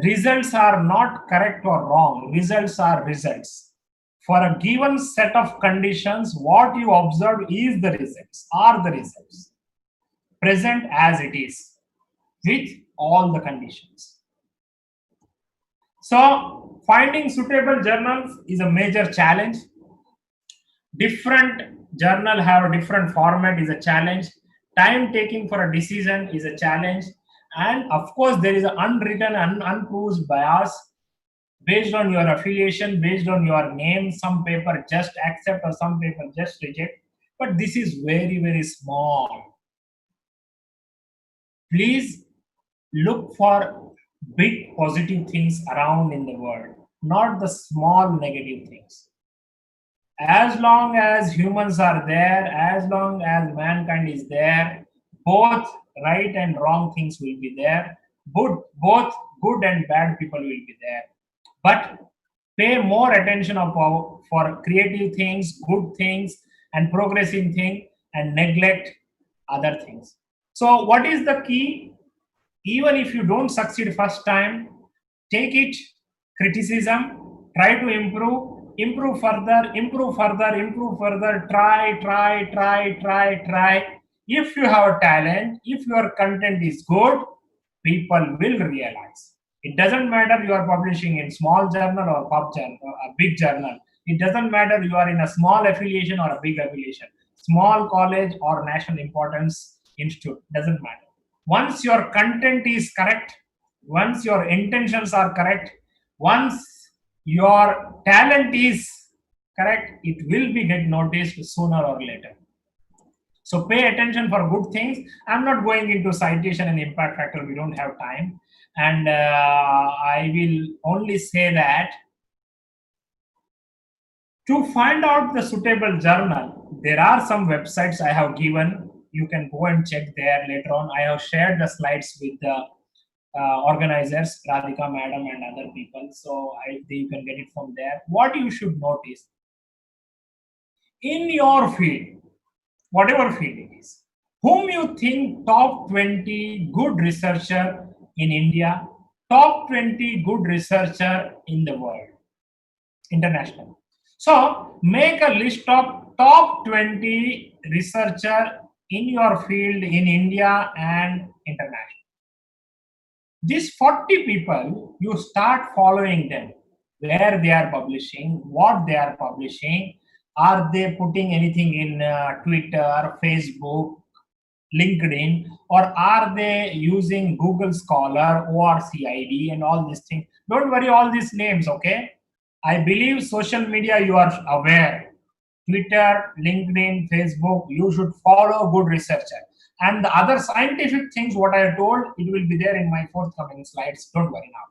Results are not correct or wrong. Results are results. For a given set of conditions, what you observe is the results, are the results, present as it is, with all the conditions. So, finding suitable journals is a major challenge. Different journal have a different format is a challenge. Time taking for a decision is a challenge. And of course, there is an unwritten and unproved bias based on your affiliation, based on your name. Some paper just accept or some paper just reject. But this is very, very small. Please look for big positive things around in the world, not the small negative things. As long as humans are there, as long as mankind is there, both right and wrong things will be there. Both good and bad people will be there. But pay more attention for creative things, good things, and progressing things, and neglect other things. So, what is the key? Even if you don't succeed first time, take it, criticism, try to improve further, improve further, improve further, try. If you have a talent, if your content is good, people will realize. It doesn't matter you are publishing in small journal or pub journal or a big journal. It doesn't matter you are in a small affiliation or a big affiliation, small college or national importance institute, doesn't matter. Once your content is correct, once your intentions are correct, once your talent is correct, it will be get noticed sooner or later. So pay attention for good things. I'm not going into citation and impact factor, we don't have time. And I will only say that to find out the suitable journal, there are some websites I have given. You can go and check there later on. I have shared the slides with the organizers, Radhika madam and other people. So you can get it from there. What you should notice in your field, whatever field it is, whom you think top 20 good researcher in India, top 20 good researcher in the world, international. So make a list of top 20 researcher in your field in India and international. These 40 people, you start following them, where they are publishing, what they are publishing, are they putting anything in Twitter, Facebook, LinkedIn, or are they using Google Scholar, ORCID, and all these things? Don't worry, all these names, okay? I believe social media you are aware. Twitter, LinkedIn, Facebook, you should follow good researcher. And the other scientific things, what I told, it will be there in my forthcoming slides. Don't worry now.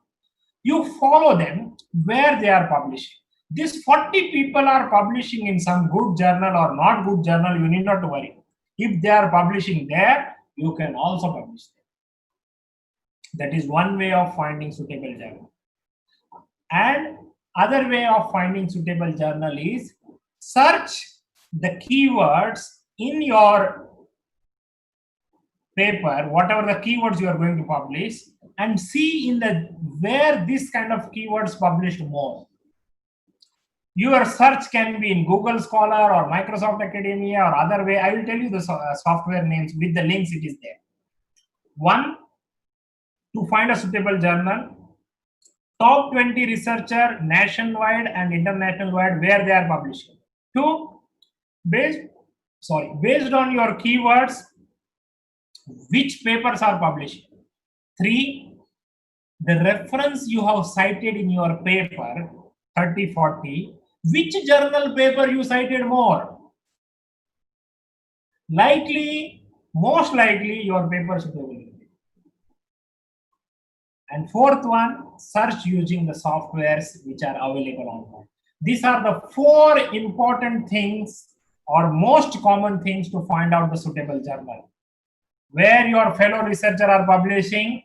You follow them where they are publishing. These 40 people are publishing in some good journal or not good journal, you need not to worry. If they are publishing there, you can also publish there. That is one way of finding suitable journal. And other way of finding suitable journal is search the keywords in your paper, whatever the keywords you are going to publish, and see in the where this kind of keywords published more. Your search can be in Google Scholar or Microsoft Academia or other way. I will tell you the software names with the links, it is there. One, to find a suitable journal, top 20 researcher nationwide and international wide where they are publishing. Two, based on your keywords, which papers are publishing. Three, the reference you have cited in your paper, 30, 40, which journal paper you cited more? Most likely your paper should be available. And fourth one, search using the softwares which are available online. These are the four important things or most common things to find out the suitable journal. Where your fellow researchers are publishing,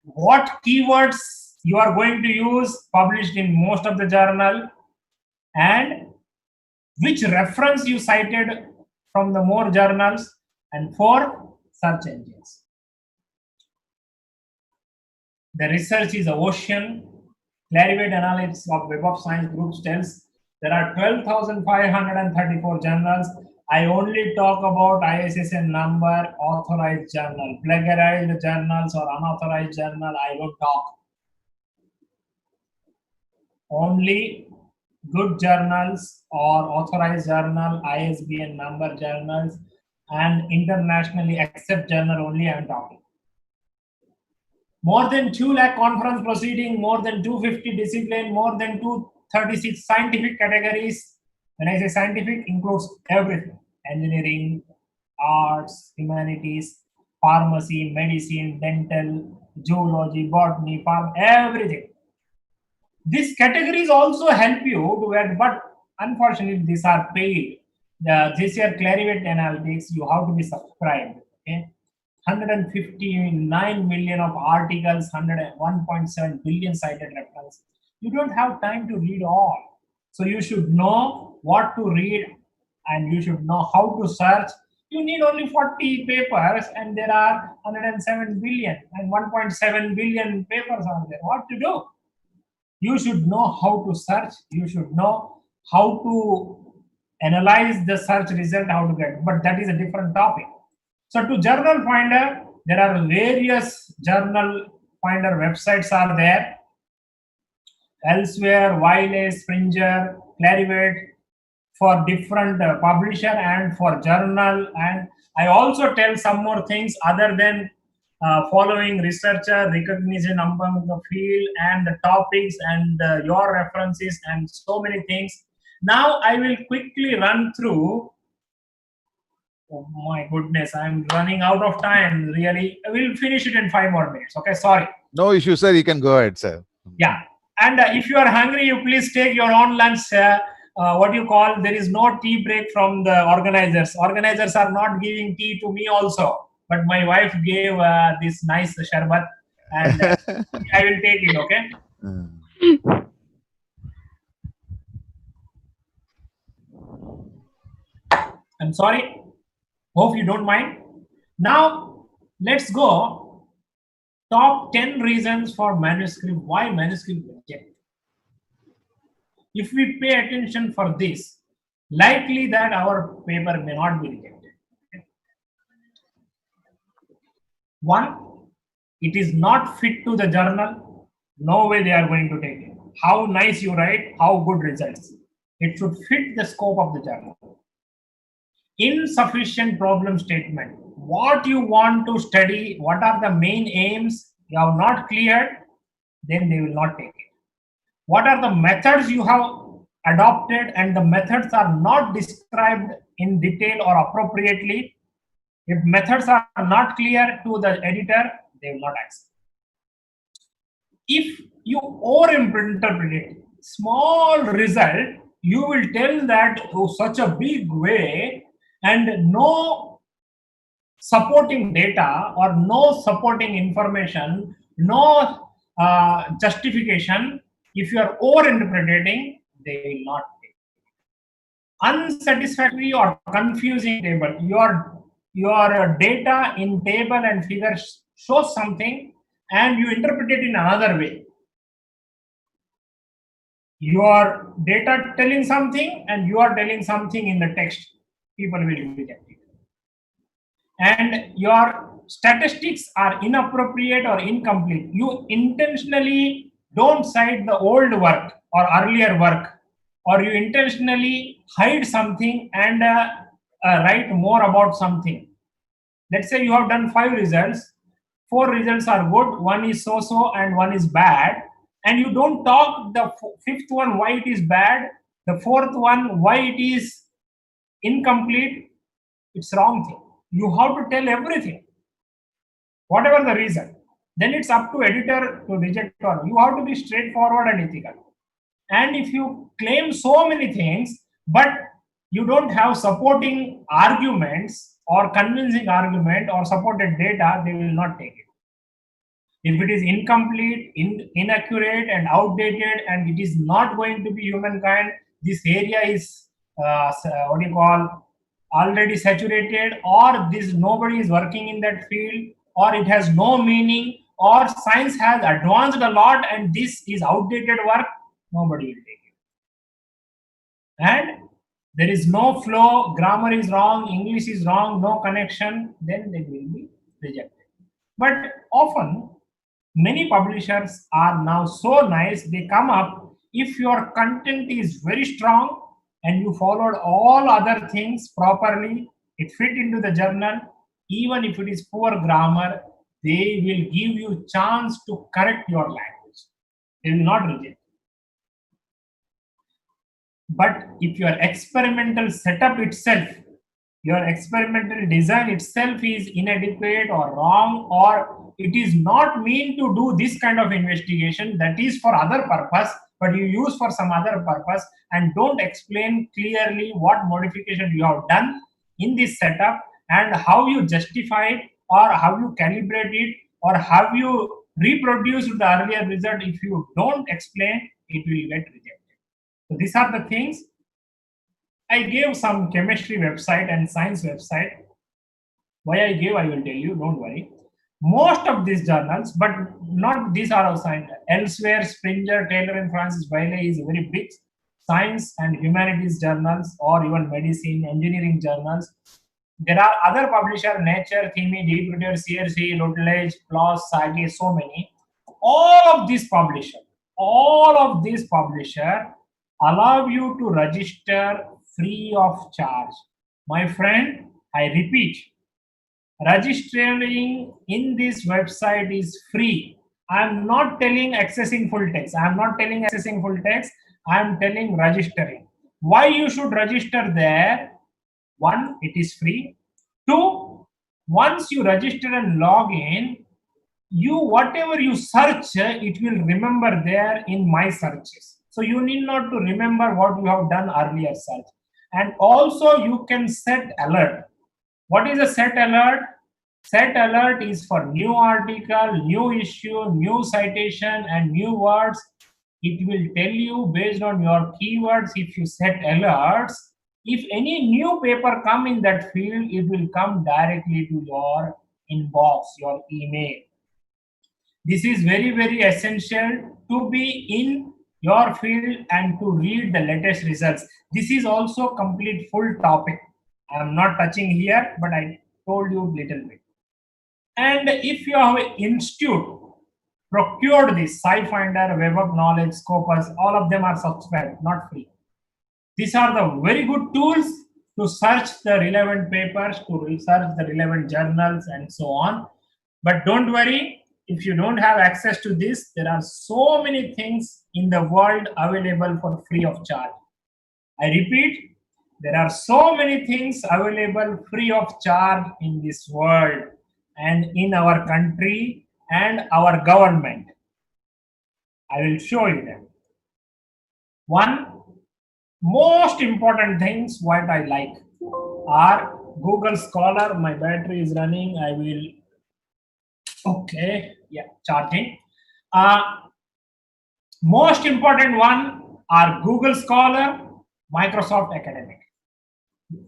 what keywords you are going to use published in most of the journal, and which reference you cited from the more journals, and fourth, search engines. The research is an ocean. Clarivate analytics of Web of Science groups tells there are 12,534 journals. I only talk about ISSN number, authorized journal. Plagiarized journals or unauthorized journal, I don't talk. Only good journals or authorized journal, ISBN number journals, and internationally accepted journal only I am talking. More than 2 lakh conference proceeding, more than 250 discipline, more than 236 scientific categories. When I say scientific, includes everything: engineering, arts, humanities, pharmacy, medicine, dental, zoology, botany, farm, everything. These categories also help you to get, but unfortunately, these are paid. This year, Clarivate Analytics, you have to be subscribed. Okay, 159 million of articles, 101.7 billion cited reference. You don't have time to read all. So you should know what to read and you should know how to search. You need only 40 papers and there are 107 billion and 1.7 billion papers are there. What to do? You should know how to search. You should know how to analyze the search result, how to get. But that is a different topic. So to journal finder, there are various journal finder websites are there. Elsewhere, Wiley, Springer, Clarivate for different publisher and for journal. And I also tell some more things other than following researcher, recognition among the field and the topics and your references and so many things. Now I will quickly run through. Oh my goodness, I'm running out of time. Really, we'll finish it in 5 more minutes. Okay, sorry. No issue, sir. You can go ahead, sir. Yeah, and if you are hungry, you please take your own lunch. What you call, there is no tea break from the organizers. Organizers are not giving tea to me also, but my wife gave this nice sharbat, and I will take it. Okay. I'm sorry. Hope you don't mind. Now let's go. Top 10 reasons for manuscript. Why manuscript reject? If we pay attention for this, likely that our paper may not be rejected. One, it is not fit to the journal, no way they are going to take it. How nice you write, how good results. It should fit the scope of the journal. Insufficient problem statement. What you want to study, what are the main aims, you have not cleared, then they will not take it. What are the methods you have adopted and the methods are not described in detail or appropriately? If methods are not clear to the editor, they will not accept. If you over-interpret it, small result, you will tell that such a big way and no supporting data or no supporting information, no justification. If you are over-interpreting, they will not take it. Unsatisfactory or confusing table. Your data in table and figures shows something and you interpret it in another way. Your data telling something and you are telling something in the text. People will reject it. And your statistics are inappropriate or incomplete. You intentionally don't cite the old work or earlier work, or you intentionally hide something and write more about something. Let's say you have done 5 results, 4 results are good, 1 is so-so and 1 is bad, and you don't talk the 5th one why it is bad, the 4th one why it is incomplete. It's wrong thing. You have to tell everything, whatever the reason. Then it's up to editor to reject or not. You have to be straightforward and ethical. And if you claim so many things, but you don't have supporting arguments or convincing argument or supported data, they will not take it. If it is incomplete, inaccurate and outdated and it is not going to be humankind, this area is already saturated, or this nobody is working in that field, or it has no meaning, or science has advanced a lot and this is outdated work, nobody will take it. And there is no flow, grammar is wrong, English is wrong, no connection, then they will be rejected. But often many publishers are now so nice, they come up, if your content is very strong and you followed all other things properly, it fit into the journal, even if it is poor grammar, they will give you chance to correct your language. They will not reject. But if your experimental setup itself, your experimental design itself is inadequate or wrong, or it is not mean to do this kind of investigation, that is for other purpose, but you use for some other purpose and don't explain clearly what modification you have done in this setup and how you justify it or how you calibrate it or how you reproduce the earlier result, if you don't explain, it will get rejected. So these are the things. I gave some chemistry website and science website. Why I gave, I will tell you, don't worry. Most of these journals, but not these are assigned. Elsewhere, Springer, Taylor and Francis Wiley is a very big science and humanities journals, or even medicine, engineering journals. There are other publishers, Nature, Theme, Deep-Rooted, CRC, Routledge, PLOS, Sage, so many. All of these publishers allow you to register free of charge. My friend, I repeat, registering in this website is free. I am not telling accessing full text. I am not telling accessing full text. I am telling registering. Why you should register there? 1, it is free. 2, once you register and log in, whatever you search, it will remember there in my searches. So you need not to remember what you have done earlier search. And also you can set alert. What is a set alert? Set alert is for new article, new issue, new citation, and new words. It will tell you based on your keywords. If you set alerts, if any new paper come in that field, it will come directly to your inbox, your email. This is very, very essential to be in your field and to read the latest results. This is also complete full topic. I am not touching here, but I told you little bit. And if you have an institute procured this, SciFinder, Web of Knowledge, Scopus, all of them are subscribed, not free. These are the very good tools to search the relevant papers, to research the relevant journals, and so on. But don't worry, if you don't have access to this, there are so many things in the world available for free of charge. I repeat, there are so many things available free of charge in this world and in our country and our government. I will show you them. One most important things what I like are Google Scholar. My battery is running. I will, okay, yeah, charging. Most important one are Google Scholar, Microsoft Academic.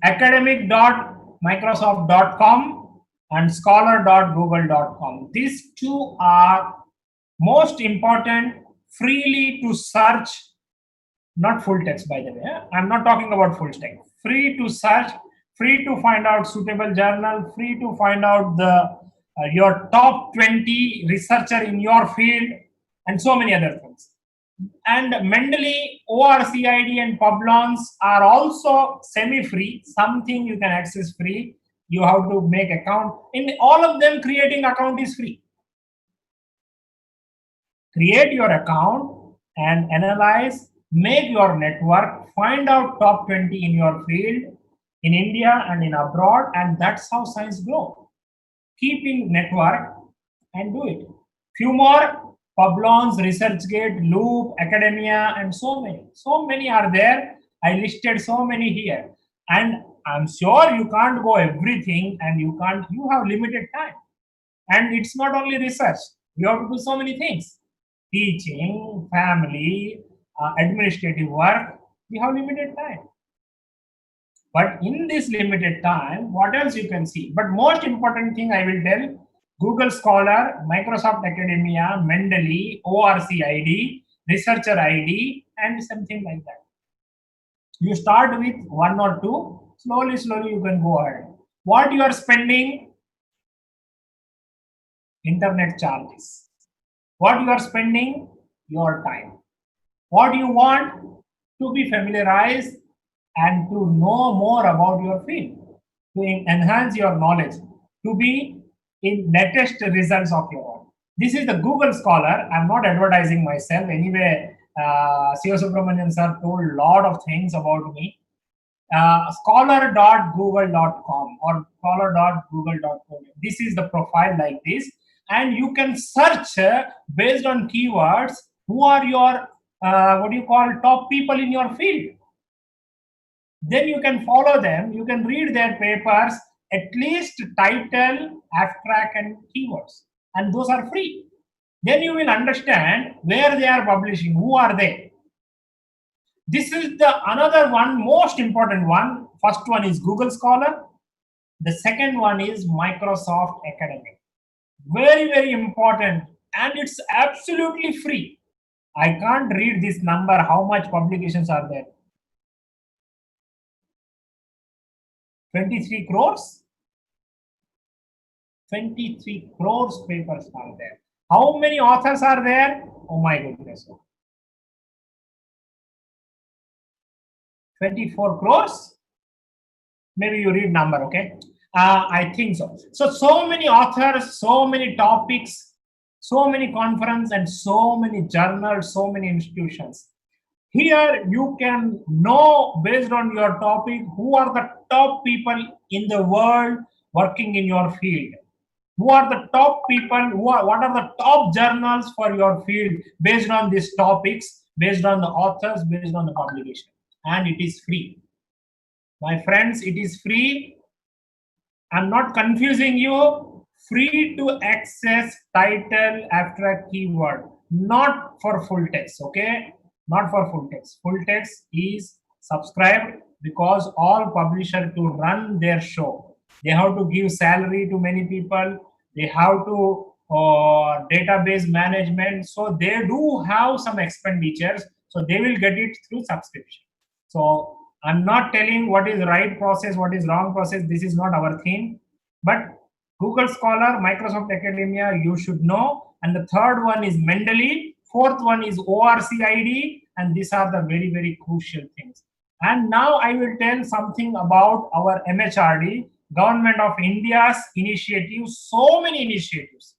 Academic.microsoft.com and scholar.google.com. These two are most important freely to search, not full text by the way. I'm not talking about full text. Free to search, free to find out suitable journal, free to find out the your top 20 researcher in your field, and so many other things. And Mendeley, ORCID, and Publons are also semi-free. Something you can access free. You have to make account. In all of them, creating account is free. Create your account and analyze, make your network, find out top 20 in your field, in India and in abroad, and that's how science grows. Keeping network and do it. Few more, Publons, ResearchGate, Loop, Academia, and so many. So many are there. I listed so many here. And I'm sure you can't go everything and you have limited time. And it's not only research. You have to do so many things. Teaching, family, administrative work. We have limited time. But in this limited time, what else you can see? But most important thing I will tell, Google Scholar, Microsoft Academia, Mendeley, ORCID, Researcher ID, and something like that. You start with one or two, slowly you can go ahead. What you are spending? Internet charges. What you are spending? Your time. What you want? To be familiarized and to know more about your field, to enhance your knowledge, to be in latest results of your own. This is the Google Scholar. I'm not advertising myself. Anyway, Siva Subramanian sir told a lot of things about me. Scholar.google.com or scholar.google.com. This is the profile like this. And you can search based on keywords who are your, top people in your field. Then you can follow them, you can read their papers, at least title, abstract, and keywords. And those are free. Then you will understand where they are publishing, who are they. This is the another one, most important one. First one is Google Scholar. The second one is Microsoft Academic. Very important. And it's absolutely free. I can't read this number, how much publications are there. 23 crores? 23 crores papers are there. How many authors are there? Oh my goodness. 24 crores? Maybe you read number, okay? I think so. So many authors, so many topics, so many conferences, and so many journals, so many institutions. Here you can know based on your topic who are the top people in the world working in your field. Who are the top people, what are the top journals for your field based on these topics, based on the authors, based on the publication. And it is free. My friends, it is free. I'm not confusing you. Free to access title, abstract, keyword, not for full text, okay? Not for full text. Full text is subscribed because all publishers to run their show, they have to give salary to many people. They have to database management. So they do have some expenditures. So they will get it through subscription. So I'm not telling what is right process, what is wrong process. This is not our theme. But Google Scholar, Microsoft Academia, you should know. And the third one is Mendeley. Fourth one is ORCID. And these are the very, very crucial things. And now I will tell something about our MHRD, Government of India's initiatives, so many initiatives.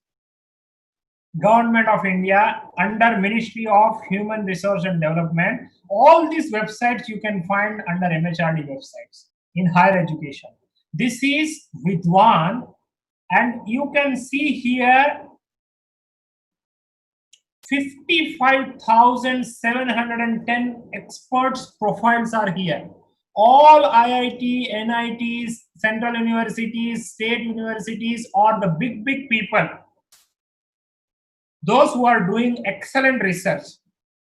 Government of India under Ministry of Human Resource and Development. All these websites you can find under MHRD websites in higher education. This is Vidwan, and you can see here 55,710 experts profiles are here. All IIT, NITs, central universities, state universities, or the big people, those who are doing excellent research,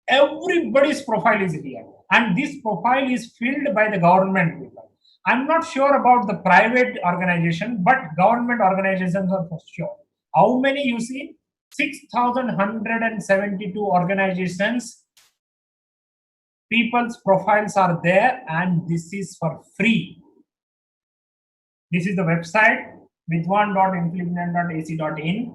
everybody's profile is here. And this profile is filled by the government people. I'm not sure about the private organization, but government organizations are for sure. How many you see? 6,172 organizations. People's profiles are there, and this is for free. This is the website, vidwan.inflignan.ac.in.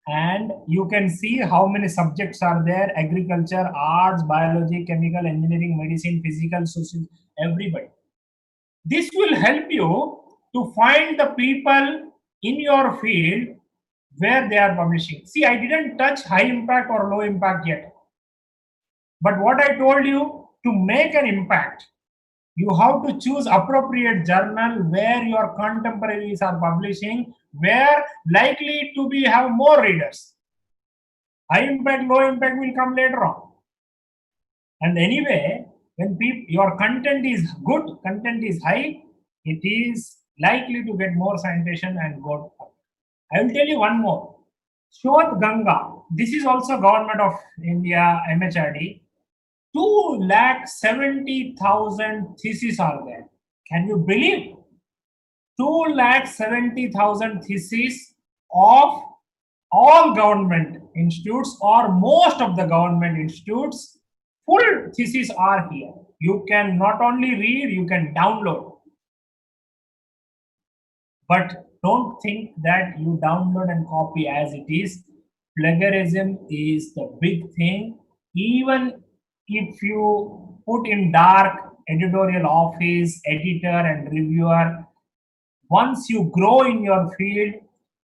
And you can see how many subjects are there: agriculture, arts, biology, chemical, engineering, medicine, physical, social, everybody. This will help you to find the people in your field where they are publishing. See, I didn't touch high impact or low impact yet. But what I told you, to make an impact, you have to choose appropriate journal where your contemporaries are publishing, where likely to be have more readers. High impact, low impact will come later on. And anyway, when your content is good, content is high, it is likely to get more citation and go up. I will tell you one more. Shodh Ganga. This is also Government of India, MHRD. 270,000 theses are there. Can you believe? 270,000 theses of all government institutes or most of the government institutes. Full theses are here. You can not only read, you can download. But don't think that you download and copy as it is. Plagiarism is the big thing. Even if you put in dark editorial office, editor and reviewer, once you grow in your field,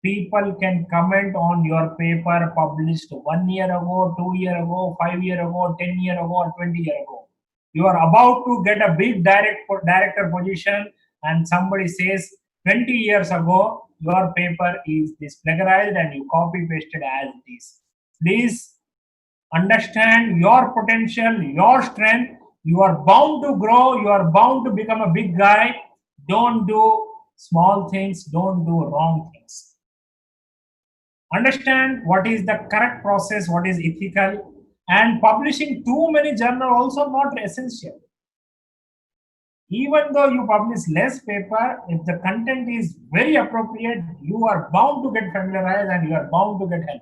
people can comment on your paper published 1 year ago, 2 years ago, 5 years ago, 10 years ago, or 20 years ago. You are about to get a big director position, and somebody says 20 years ago your paper is this plagiarized and you copy pasted as it is. Please understand your potential, your strength. You are bound to grow. You are bound to become a big guy. Don't do small things. Don't do wrong things. Understand what is the correct process, what is ethical, and publishing too many journals also not essential. Even though you publish less paper, if the content is very appropriate, you are bound to get familiarized and you are bound to get help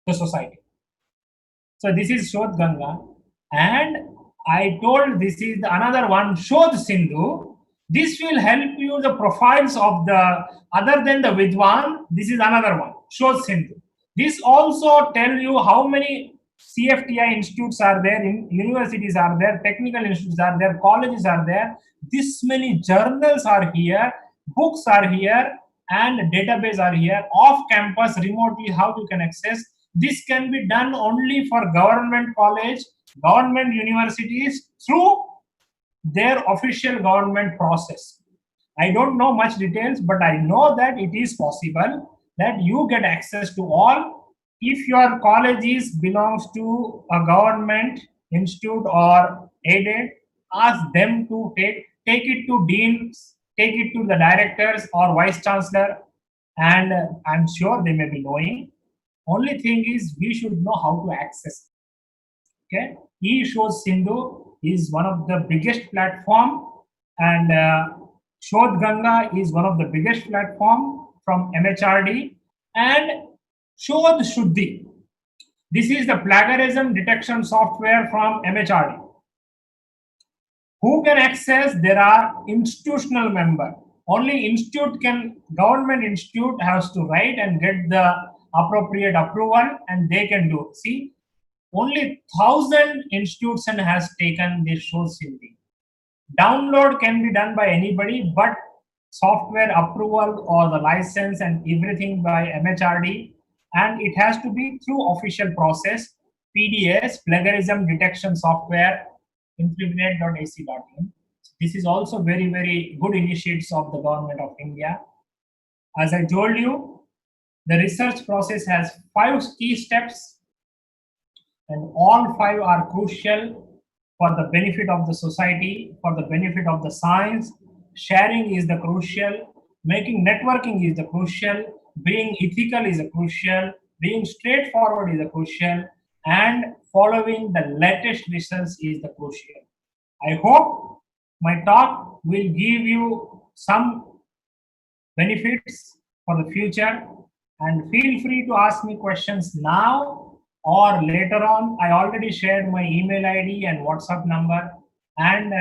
to society. So this is Shodh Ganga, and I told this is another one, Shodh Sindhu. This will help you the profiles of the other than the Vidwan. This is another one, Shodh Sindhu. This also tell you how many CFTI institutes are there, in universities are there, technical institutes are there, colleges are there. This many journals are here, books are here, and database are here. Off campus, remotely, how you can access. This can be done only for government college, government universities through their official government process. I don't know much details, but I know that it is possible that you get access to all. If your college belongs to a government institute or aided, ask them to take it to deans, take it to the directors or vice chancellor, and I'm sure they may be knowing. Only thing is we should know how to access. Okay, eShodh Sindhu is one of the biggest platform, and Shodh Ganga is one of the biggest platform from MHRD, and Shodh Shuddhi. This is the plagiarism detection software from MHRD. Who can access? There are institutional members. Only government institute has to write and get the appropriate approval, and they can do. See, only 1,000 institution has taken this shows Hindi. Download can be done by anybody, but software approval or the license and everything by MHRD, and it has to be through official process. PDS, plagiarism detection software, influminate.ac.in. This is also very, very good initiatives of the government of India. As I told you, the research process has 5 key steps, and all 5 are crucial for the benefit of the society, for the benefit of the science. Sharing is the crucial, making networking is the crucial, being ethical is a crucial, being straightforward is a crucial, and following the latest research is the crucial. I hope my talk will give you some benefits for the future, and feel free to ask me questions now or later on. I already shared my email ID and WhatsApp number, and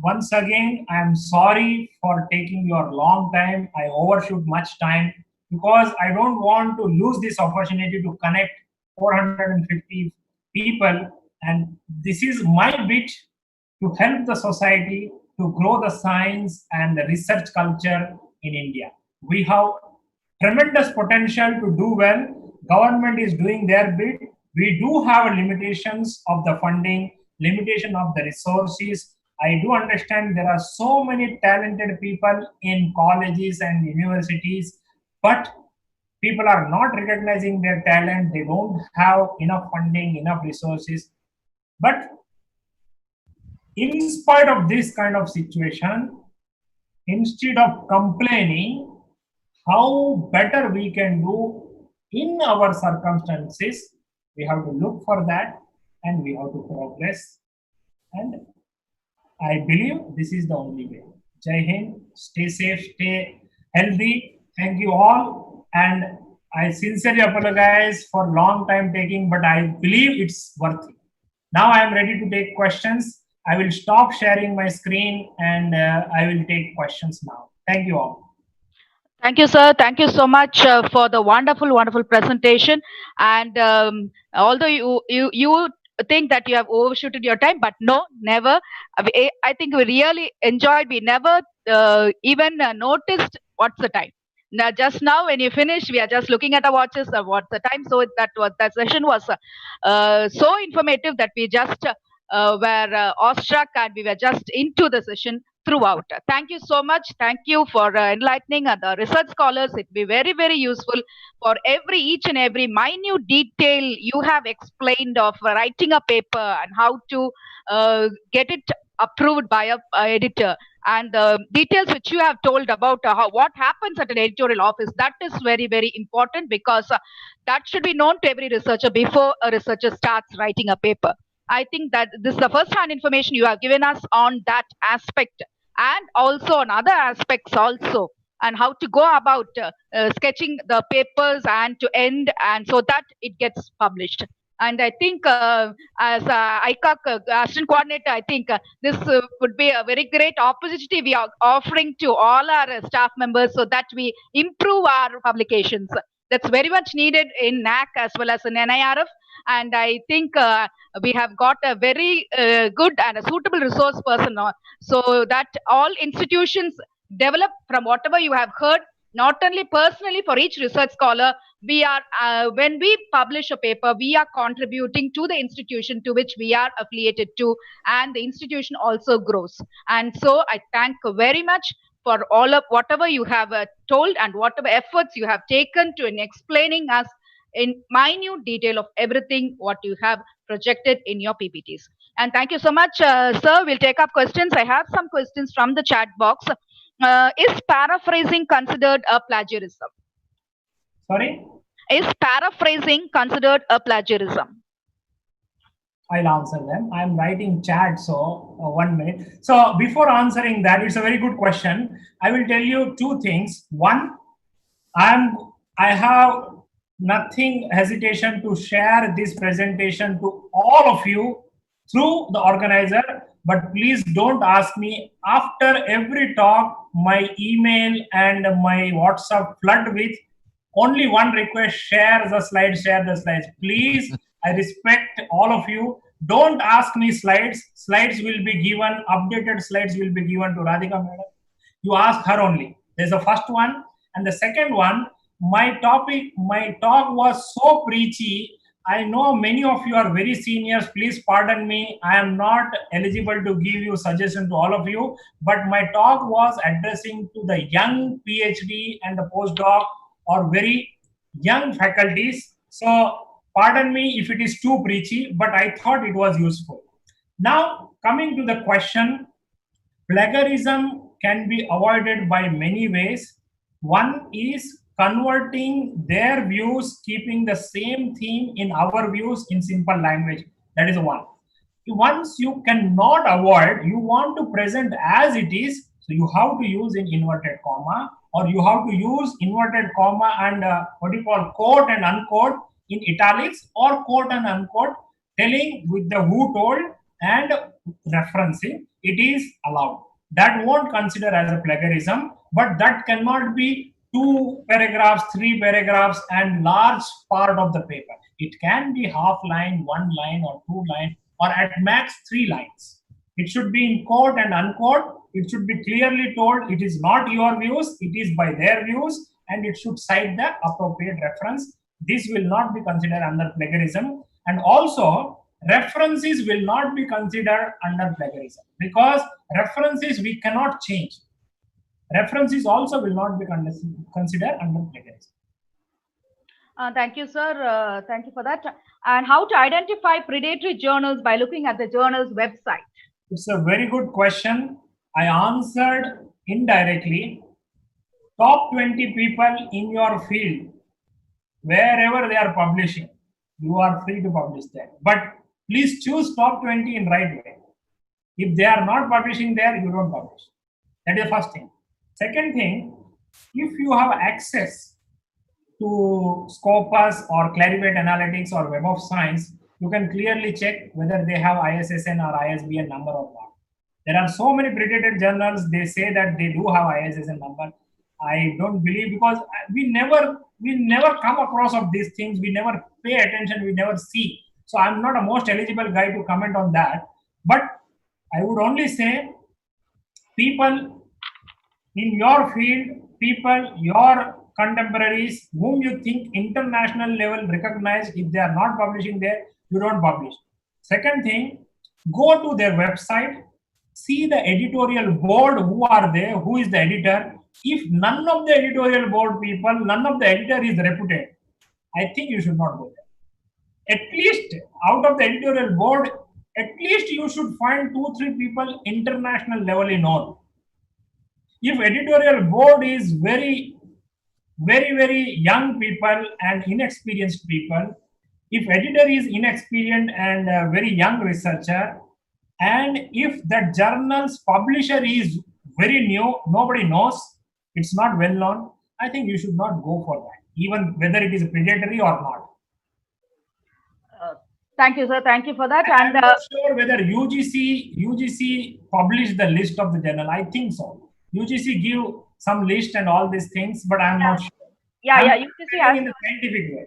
once again I'm sorry for taking your long time. I overshoot much time because I don't want to lose this opportunity to connect 450 people, and this is my bit to help the society to grow the science and the research culture in India. We have tremendous potential to do well. Government is doing their bit. We do have limitations of the funding, limitation of the resources. I do understand there are so many talented people in colleges and universities, but people are not recognizing their talent. They don't have enough funding, enough resources. But in spite of this kind of situation, instead of complaining, how better we can do in our circumstances, we have to look for that and we have to progress. And I believe this is the only way. Jai Hind, stay safe, stay healthy. Thank you all. And I sincerely apologize for long time taking, but I believe it's worth it. Now I am ready to take questions. I will stop sharing my screen and I will take questions now. Thank you all. Thank you, sir. Thank you so much for the wonderful, wonderful presentation. And although you think that you have overshooted your time, but no, never. I think we really enjoyed. We never even noticed what's the time. Now, just now when you finished, we are just looking at our watches. What's the time? So that session was so informative that we just were awestruck and we were just into the session throughout. Thank you so much. Thank you for enlightening the research scholars. It will be very, very useful for each and every minute detail you have explained of writing a paper and how to get it approved by a editor, and the details which you have told about what happens at an editorial office. That is very, very important because that should be known to every researcher before a researcher starts writing a paper. I think that this is the first hand information you have given us on that aspect, and also on other aspects also, and how to go about sketching the papers and to end, and so that it gets published. And I think as ICAC assistant coordinator, I think this would be a very great opportunity we are offering to all our staff members so that we improve our publications. That's very much needed in NAC as well as in NIRF. And I think we have got a very good and a suitable resource person so that all institutions develop from whatever you have heard, not only personally for each research scholar. We are when we publish a paper, we are contributing to the institution to which we are affiliated to, and the institution also grows. And so I thank very much for all of whatever you have told and whatever efforts you have taken to in explaining us in minute detail of everything what you have projected in your PPTs. And thank you so much, sir. We'll take up questions. I have some questions from the chat box. Is paraphrasing considered a plagiarism? Sorry? Is paraphrasing considered a plagiarism? I'll answer them. I'm writing chat, so 1 minute. So before answering that, it's a very good question. I will tell you two things. One, I have nothing hesitation to share this presentation to all of you through the organizer, but please don't ask me after every talk my email and my WhatsApp flood with only one request: share the slides, share the slides. Please, I respect all of you. Don't ask me slides. Slides will be given, updated slides will be given to Radhika madam. You ask her only. There's the first one. And the second one, my talk was so preachy. I know many of you are very seniors. Please pardon me. I am not eligible to give you suggestion to all of you. But my talk was addressing to the young PhD and the postdoc or very young faculties. So pardon me if it is too preachy, but I thought it was useful. Now, coming to the question, plagiarism can be avoided by many ways. One is converting their views, keeping the same theme in our views in simple language. That is one. Once you cannot avoid, you want to present as it is, so you have to use in inverted comma, or you have to use inverted comma and what you call quote and unquote in italics, or quote and unquote telling with the who told and referencing. It is allowed. That won't consider as a plagiarism, but that cannot be 2 paragraphs, 3 paragraphs, and large part of the paper. It can be half line, 1 line, or 2 line, or at max 3 lines. It should be in quote and unquote. It should be clearly told it is not your views, it is by their views, and it should cite the appropriate reference. This will not be considered under plagiarism. And also, references will not be considered under plagiarism, because references we cannot change. References also will not be considered under plagiarism. Thank you, sir. Thank you for that. And how to identify predatory journals by looking at the journal's website? It's a very good question. I answered indirectly. Top 20 people in your field, wherever they are publishing, you are free to publish there. But please choose top 20 in right way. If they are not publishing there, you don't publish. That is the first thing. Second thing, if you have access to Scopus or Clarivate Analytics or Web of Science, you can clearly check whether they have ISSN or ISBN number or not. There are so many predatory journals, they say that they do have ISSN number. I don't believe, because we never come across of these things. We never pay attention. We never see. So I'm not a most eligible guy to comment on that. But I would only say, people in your field, people, your contemporaries, whom you think international level recognized, if they are not publishing there, you don't publish. Second thing, go to their website, see the editorial board, who are there, who is the editor. If none of the editorial board people, none of the editor is reputed, I think you should not go there. At least out of the editorial board, at least you should find 2-3 people internationally known. If editorial board is very young people and inexperienced people, if editor is inexperienced and a very young researcher, and if the journal's publisher is very new, nobody knows, it's not well known, I think you should not go for that, even whether it is predatory or not. Thank you, sir. Thank you for that. And I'm not sure whether UGC published the list of the journal. I think so. UGC give some list and all these things, but I'm not sure. UGC has in a scientific way.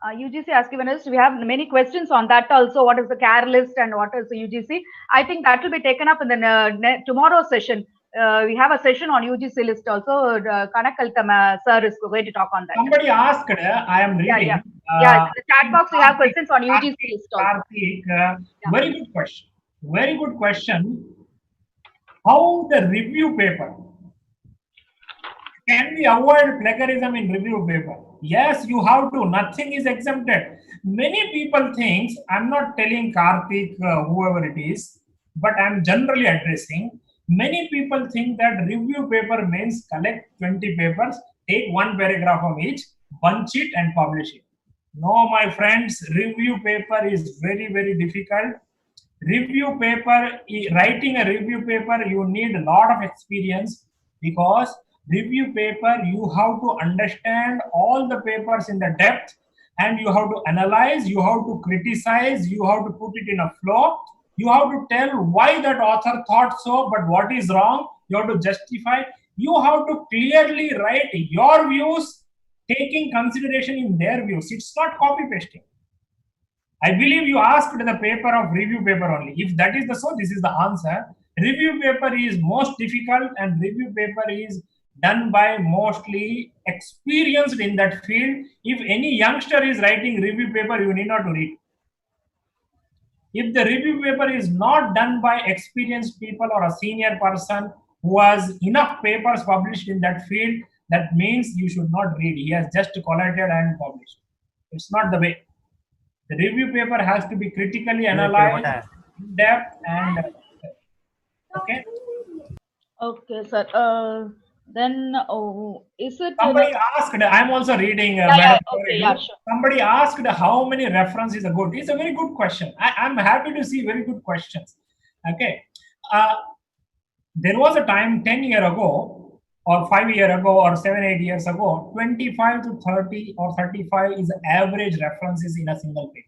UGC has given us. We have many questions on that also. What is the CARE list and what is the UGC? I think that will be taken up in the tomorrow's session. We have a session on UGC list also. Kanakaltam sir is going to talk on that. Somebody asked, I am reading. Yeah, the chat box we have questions on UGC list also. Karthik, very good question. Very good question. How the review paper? Can we avoid plagiarism in review paper? Yes, you have to. Nothing is exempted. Many people think, I'm not telling Karthik, whoever it is, but I'm generally addressing. Many people think that review paper means collect 20 papers, take 1 paragraph from each, bunch it and publish it. No, my friends, review paper is very difficult. Review paper, writing a review paper, you need a lot of experience, because review paper, you have to understand all the papers in the depth, and you have to analyze, you have to criticize, you have to put it in a flow, you have to tell why that author thought so, but what is wrong. you have to justify, you have to clearly write your views, taking consideration in their views. It's not copy pasting. I believe you asked the paper of review paper only. If that is the so, this is the answer. Review paper is most difficult, and review paper is done by mostly experienced in that field. If any youngster is writing review paper, you need not to read. If the review paper is not done by experienced people or a senior person who has enough papers published in that field, that means you should not read. He has just collated and published. It's not the way. The review paper has to be critically analyzed, in depth, and okay. Okay, sir. Then, is it? Somebody asked. I'm also reading. Okay, yeah, sure. Somebody asked how many references are good. It's a very good question. I'm happy to see very good questions. Okay. There was a time 10 years ago, or 5 years ago, or 7-8 years ago, 25 to 30 or 35 is the average references in a single paper.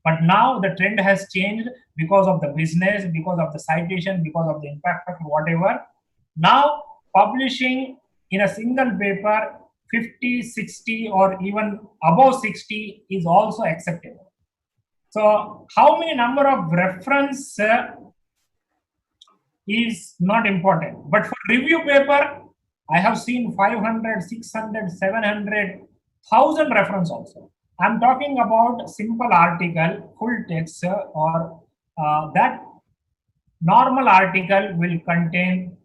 But now the trend has changed because of the business, because of the citation, because of the impact factor, whatever. Now publishing in a single paper 50, 60, or even above 60 is also acceptable. So how many number of reference is not important. But for review paper, I have seen 500, 600, 700, 1,000 reference also. I'm talking about simple article, full text, or that normal article will contain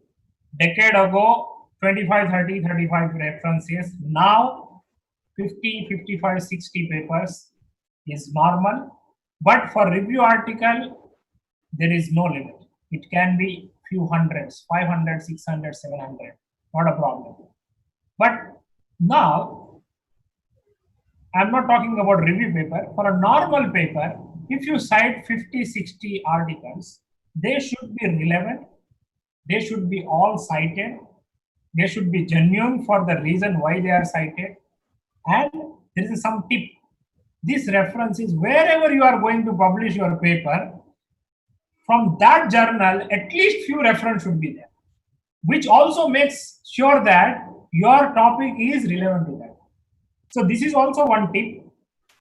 decade ago 25, 30, 35 references. Now 50, 55, 60 papers is normal. But for review article, there is no limit. It can be few hundreds, 500, 600, 700, not a problem. But now, I'm not talking about review paper. For a normal paper, if you cite 50, 60 articles, they should be relevant. They should be all cited. They should be genuine for the reason why they are cited. And there is some tip. This reference is wherever you are going to publish your paper, from that journal, at least few reference should be there, which also makes sure that your topic is relevant to that. So this is also one tip,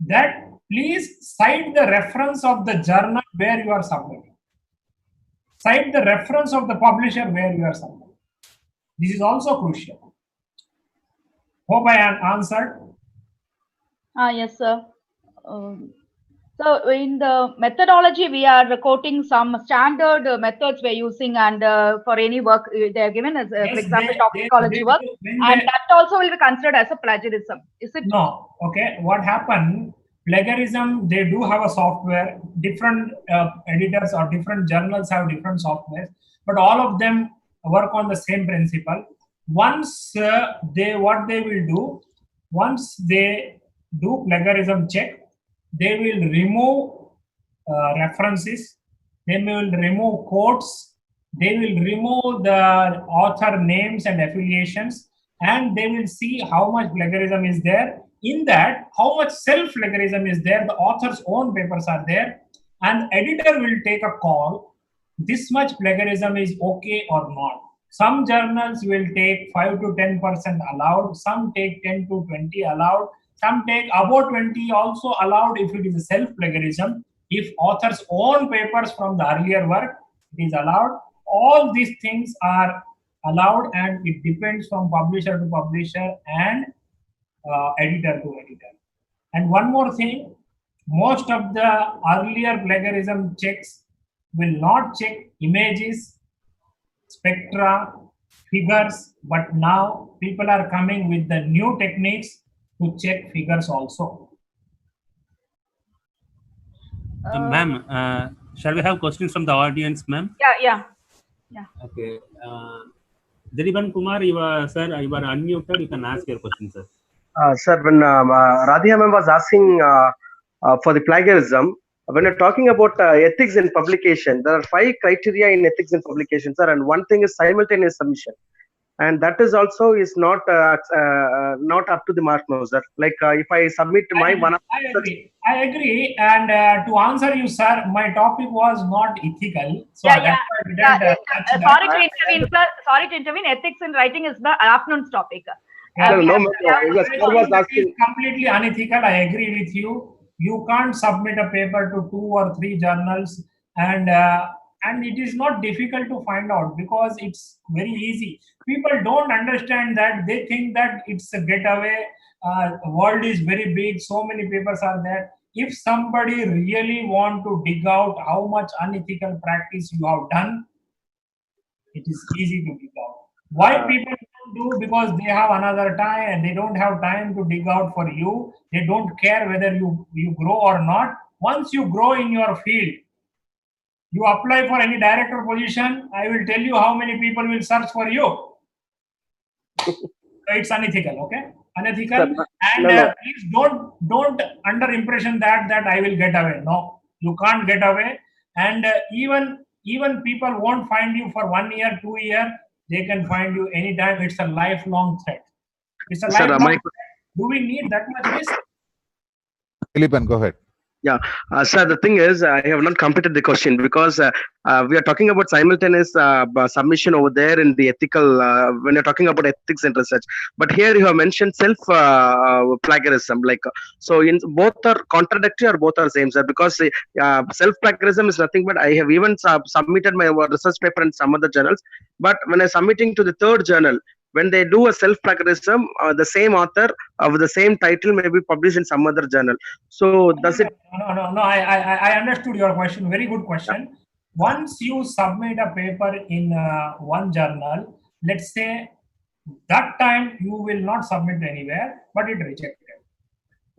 that please cite the reference of the journal where you are submitting. Cite the reference of the publisher where you are submitting. This is also crucial. Hope I answered. Yes, sir. So in the methodology, we are quoting some standard methods we're using, and for any work they are given as, for example, toxicology work, and that also will be considered as a plagiarism. Is it? No. Okay. What happened? Plagiarism, they do have a software. Different editors or different journals have different softwares, but all of them work on the same principle. Once what they will do, once they do plagiarism check, they will remove references, they will remove quotes, they will remove the author names and affiliations, and they will see how much plagiarism is there. In that, how much self-plagiarism is there, the author's own papers are there, and editor will take a call, this much plagiarism is okay or not. Some journals will take 5 to 10% allowed, some take 10 to 20 allowed, some take about 20 also allowed if it is self-plagiarism. If author's own papers from the earlier work, it is allowed. All these things are allowed, and it depends from publisher to publisher and editor to editor. And one more thing, most of the earlier plagiarism checks will not check images, spectra, figures, but now people are coming with the new techniques to check figures also. Ma'am, shall we have questions from the audience, ma'am? Yeah. Okay. Diriban Kumar, you are unmuted. You can ask your question, sir. Sir, when Radhika ma'am was asking for the plagiarism, when you're talking about ethics in publication, there are 5 criteria in ethics in publication, sir, and one thing is simultaneous submission. and that is also is not up to the mark now, sir. Like if I submit my one of I agree. And to answer you, sir, my topic was not ethical. So Yeah, that's yeah. why I didn't touch that. Sorry to intervene, sir. Sorry to intervene. Ethics in writing is the afternoon's topic. Yeah, We no, have- no, we have- yes, sir was asking. It's completely unethical. I agree with you. You can't submit a paper to 2 or 3 journals, and it is not difficult to find out because it's very easy. People don't understand that. They think that it's a getaway. World is very big. So many papers are there. If somebody really want to dig out how much unethical practice you have done, it is easy to dig out. Why people don't do? Because they have another time and they don't have time to dig out for you. They don't care whether you grow or not. Once you grow in your field, you apply for any director position, I will tell you how many people will search for you. So it's unethical, okay? Unethical. Sir, And no. please don't under impression that I will get away. No, you can't get away. And even people won't find you for 1 year, 2 year. They can find you anytime. It's a lifelong threat. It's a Sir, lifelong threat. Do we need that much risk? Philippan, go ahead. Yeah, sir, the thing is, I have not completed the question because we are talking about simultaneous submission over there in the ethical, when you're talking about ethics and research. But here you have mentioned self plagiarism. Like, so in both are contradictory or both are same, sir? Because self plagiarism is nothing but I have even submitted my research paper in some other journals. But when I'm submitting to the third journal, when they do a self plagiarism, the same author with the same title may be published in some other journal. So does it? No. I understood your question. Very good question. Once you submit a paper in one journal, let's say that time you will not submit anywhere, but it rejected.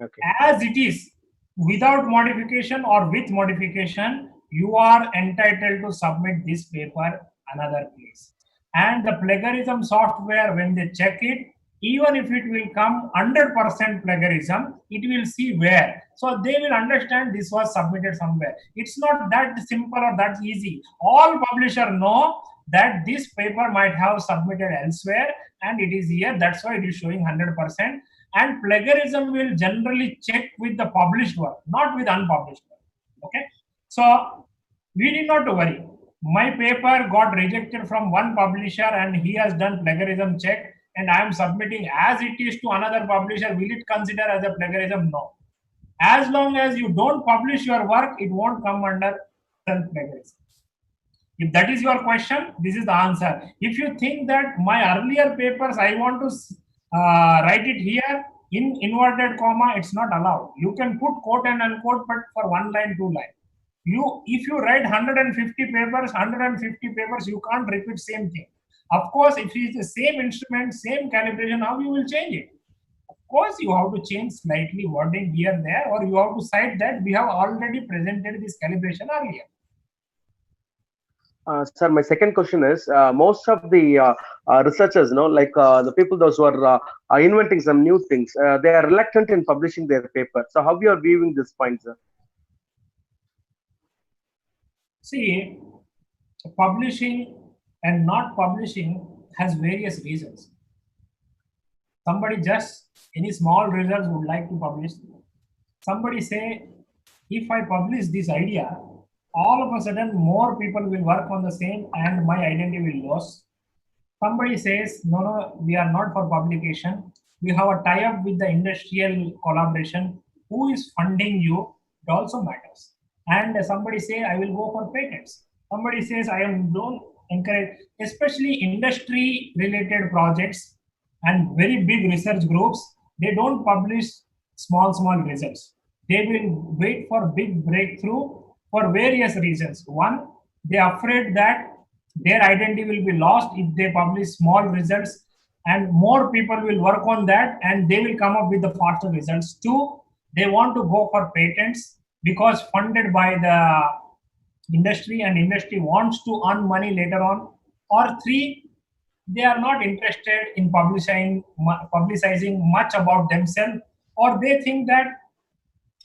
Okay. As it is, without modification or with modification, you are entitled to submit this paper another place. And the plagiarism software, when they check it, even if it will come 100% plagiarism, it will see where. So they will understand this was submitted somewhere. It's not that simple or that easy. All publishers know that this paper might have submitted elsewhere and it is here. That's why it is showing 100%. And plagiarism will generally check with the published work, not with unpublished work. Okay. So we need not to worry. My paper got rejected from one publisher and he has done plagiarism check and I am submitting as it is to another publisher. Will it consider as a plagiarism? No. As long as you don't publish your work, it won't come under self-plagiarism. If that is your question, this is the answer. If you think that my earlier papers, I want to write it here in inverted comma, it's not allowed. You can put quote and unquote, but for 1 line, 2 line. If you write 150 papers, you can't repeat same thing. Of course, if it is the same instrument, same calibration, how you will change it? Of course, you have to change slightly wording here and there, or you have to cite that we have already presented this calibration earlier. Sir, my second question is, most of the researchers, like the people, those who are inventing some new things, they are reluctant in publishing their paper. So how you are viewing this point, sir? See, publishing and not publishing has various reasons. Somebody just, any small results would like to publish. Somebody say, if I publish this idea, all of a sudden more people will work on the same and my identity will lose. Somebody says, no, we are not for publication. We have a tie-up with the industrial collaboration. Who is funding you? It also matters. And somebody say, I will go for patents. Somebody says, don't encourage, especially industry-related projects and very big research groups, they don't publish small results. They will wait for big breakthrough for various reasons. One, they are afraid that their identity will be lost if they publish small results, and more people will work on that and they will come up with the faster results. Two, they want to go for patents because funded by the industry and industry wants to earn money later on. Or three, they are not interested in publicizing much about themselves, or they think that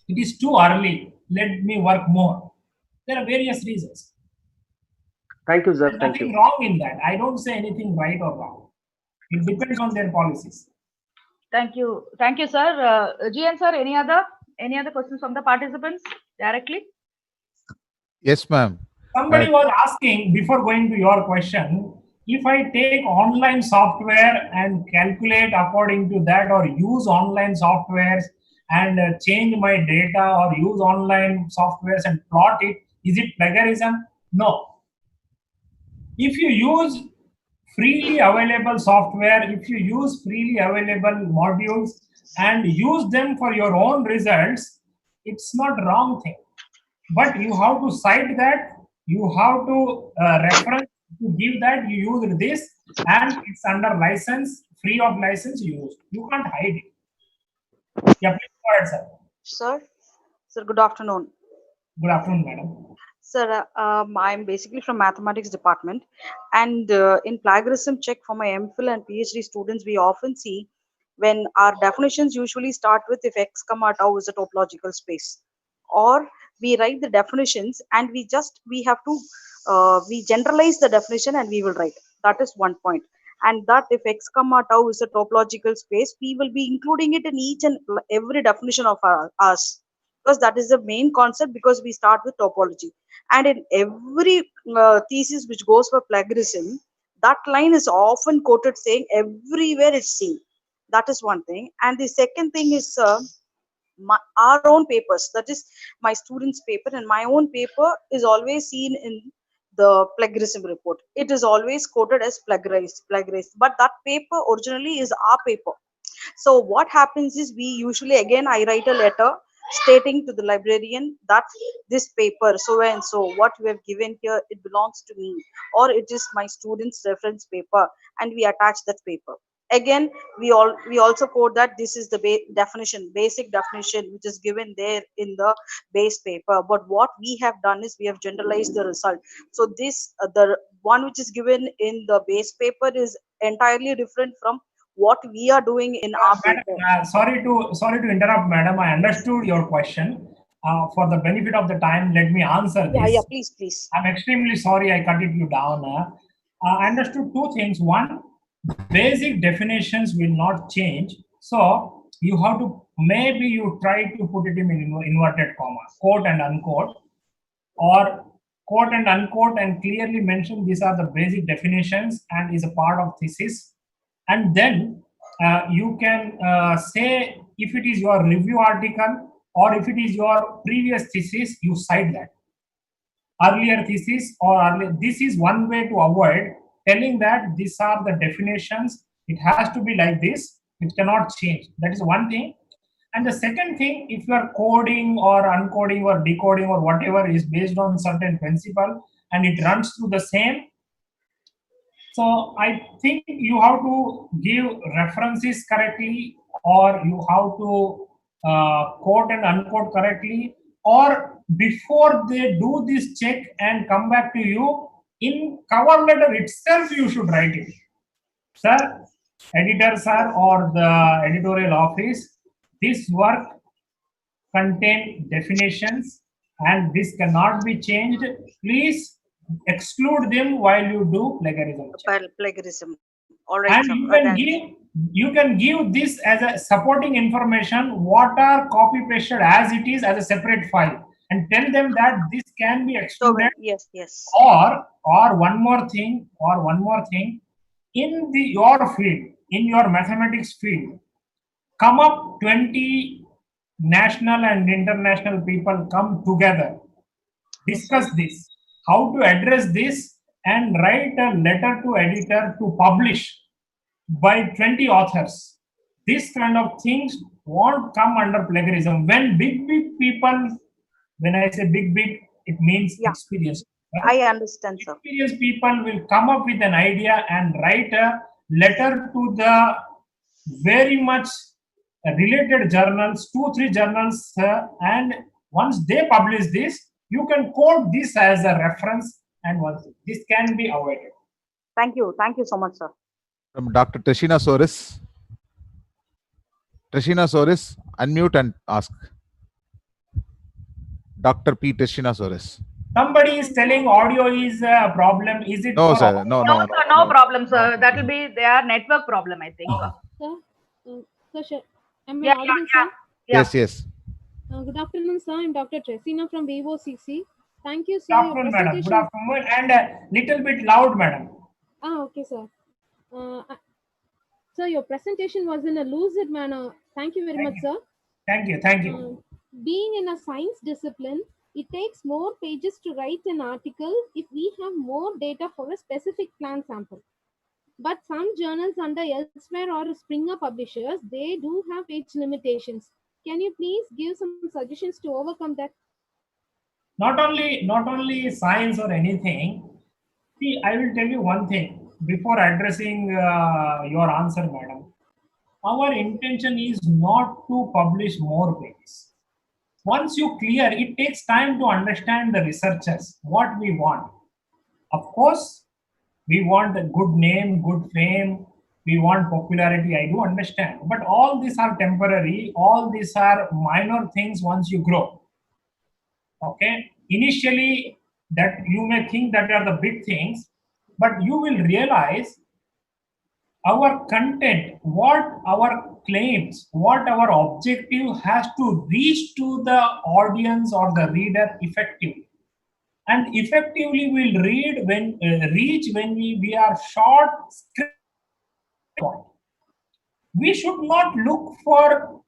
it is too early, let me work more. There are various reasons. Thank you, sir. There's Thank nothing you. wrong in that. I don't say anything right or wrong. It depends on their policies. Thank you, sir. GN sir, any other questions from the participants directly? Yes, ma'am. Somebody was asking before going to your question, if I take online software and calculate according to that, or use online softwares and change my data, or use online softwares and plot it, is it plagiarism? No. If you use freely available software, if you use freely available modules and use them for your own results, it's not wrong thing. But you have to cite that, you have to reference to give that you used this, and it's under license, free of license you use. You can't hide it. Yeah, please go ahead, sir. Sir, good afternoon. Good afternoon, madam. Sir, I'm basically from mathematics department, and in plagiarism check for my MPhil and PhD students, we often see when our definitions usually start with if x comma tau is a topological space, or we write the definitions and we have to we generalize the definition and we will write. That is one point. And that if x comma tau is a topological space, we will be including it in each and every definition of ours, because that is the main concept, because we start with topology. And in every thesis which goes for plagiarism, that line is often quoted saying everywhere it's seen. That is one thing. And the second thing is our own papers, that is my students' paper, and my own paper is always seen in the plagiarism report. It is always quoted as plagiarized, but that paper originally is our paper. So what happens is, we usually, again, I write a letter stating to the librarian that this paper so and so, what you have given here, it belongs to me, or it is my student's reference paper, and we attach that paper. Again, we also quote that this is the basic definition which is given there in the base paper. But what we have done is we have generalized the result. So this the one which is given in the base paper is entirely different from what we are doing in our Madam, paper. sorry to interrupt, madam. I understood your question. For the benefit of the time, let me answer this. Yeah, please. I'm extremely sorry I cut you down. I understood two things. One, basic definitions will not change. So you have to, maybe you try to put it in inverted comma, quote and unquote, or quote and unquote, and clearly mention these are the basic definitions and is a part of thesis. And then you can say if it is your review article or if it is your previous thesis, you cite that earlier thesis or earlier. This is one way to avoid telling that these are the definitions. It has to be like this. It cannot change. That is one thing. And the second thing, if you are coding or uncoding or decoding or whatever is based on certain principle and it runs through the same, so I think you have to give references correctly, or you have to quote and unquote correctly, or before they do this check and come back to you, in cover letter itself you should write it. Sir, editor sir, or the editorial office, this work contain definitions and this cannot be changed. Please exclude them while you do plagiarism check. Plagiarism. All right. And you can give this as a supporting information, what are copy pasted as it is as a separate file, and tell them that this can be excluded. Yes. Or one more thing, in your field, in your mathematics field, come up 20 national and international people come together, discuss this, how to address this, and write a letter to editor to publish by 20 authors. This kind of things won't come under plagiarism. When big people, when I say big, it means experience. Right? I understand, sir. Experienced people will come up with an idea and write a letter to the very much related journals, 2-3 journals, and once they publish this, you can quote this as a reference, and once this can be avoided. Thank you so much, sir. From Dr. Tashina Soris. Tashina Soris, unmute and ask. Dr. P. Tashina Soris. Somebody is telling audio is a problem. Is it No, for sir. No, No, no, sir, no. no problem, sir. That will be their network problem, I think. Sir, am I Yeah, audible, yeah, sir? yeah. Yes, yes. Good afternoon, sir. I'm Dr. Tresina from VOCC. Thank you, Good sir. Your afternoon, madam. Good presentation. afternoon. And a little bit loud, madam. Okay, sir. Sir, your presentation was in a lucid manner. Thank you very Thank much, you. sir. Thank you. Thank you. Being in a science discipline, it takes more pages to write an article if we have more data for a specific plant sample. But some journals under Elsewhere or Springer publishers, they do have page limitations. Can you please give some suggestions to overcome that? Not only science or anything. See, I will tell you one thing before addressing your answer, madam. Our intention is not to publish more pages. Once you clear, it takes time to understand the researchers, what we want. Of course, we want a good name, good fame, we want popularity, I do understand. But all these are temporary, all these are minor things once you grow. Okay? Initially, that you may think that are the big things, but you will realize our content, what our claims, what our objective has to reach to the audience or the reader effectively. And effectively we'll reach when we are short script. We should not look for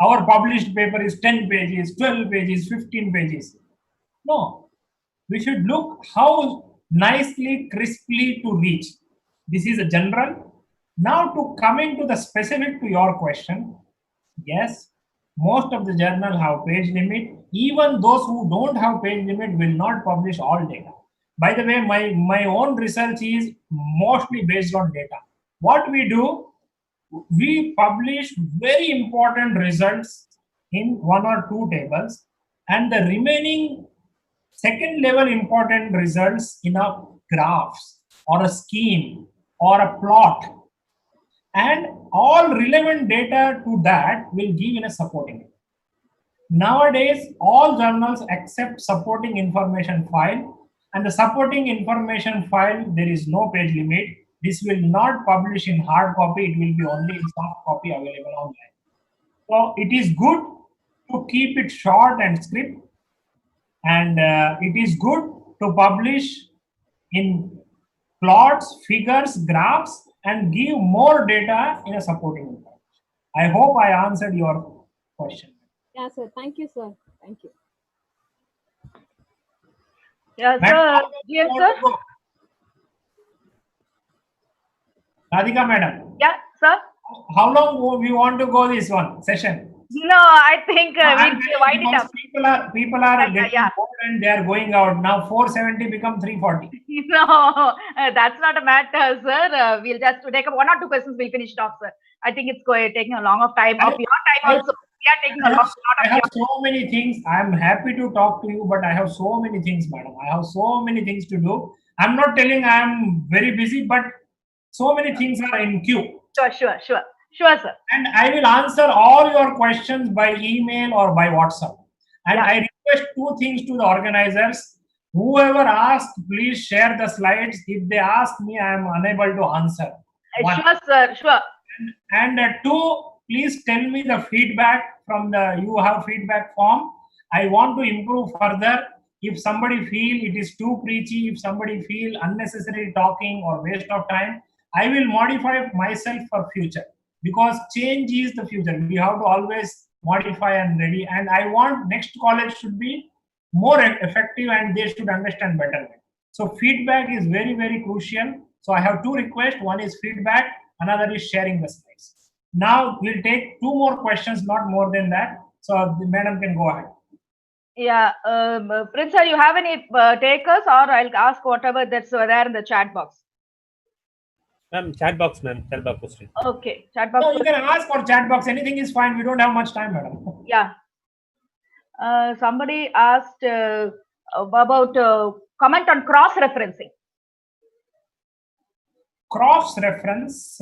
our published paper is 10 pages, 12 pages, 15 pages. No, we should look how nicely, crisply to reach. This is a general. Now to coming to the specific to your question, yes, most of the journal have page limit. Even those who don't have page limit will not publish all data. By the way, my own research is mostly based on data. What we do, we publish very important results in one or two tables, and the remaining second level important results in a graphs or a scheme or a plot, and all relevant data to that will give in a supporting. Nowadays, all journals accept supporting information file, and the supporting information file, there is no page limit. This will not publish in hard copy, it will be only in soft copy available online. So it is good to keep it short and script, and it is good to publish in plots, figures, graphs, and give more data in a supporting information. I hope I answered your question. Yeah, sir. Thank you, sir. Thank you. Yeah, Madam, sir. Yes, sir. Radhika madam, Yeah, sir. how long we want to go this one session? No, I think I'm we'll telling wind it because up. people are Yeah, getting yeah. bored and they are going out. Now 470 become 340. No, that's not a matter, sir. We'll just take up one or two questions. We'll finish it off, sir. I think it's taking a long of time of your time also. We are taking a lot I of have your. so many things. I'm happy to talk to you, but I have so many things, madam. I have so many things to do. I'm not telling I'm very busy, but so many things are in queue. Sure, sir. And I will answer all your questions by email or by WhatsApp. And Yeah. I request two things to the organizers. Whoever asked, please share the slides. If they ask me, I am unable to answer. One. Sure, sir. Sure. And two, please tell me the feedback from the, you have feedback form. I want to improve further. If somebody feel it is too preachy, if somebody feel unnecessary talking or waste of time, I will modify myself for future, because change is the future. We have to always modify and ready. And I want next college should be more effective and they should understand better. So feedback is very, very crucial. So I have two requests. One is feedback, another is sharing the slides. Now we'll take two more questions, not more than that. So the madam can go ahead. Yeah, Prince, sir, you have any takers, or I'll ask whatever that's there in the chat box. Ma'am, chat box question. Okay, chat box. No, you can ask for chat box. Anything is fine. We don't have much time, madam. Yeah. Somebody asked about comment on cross-referencing. Cross-reference.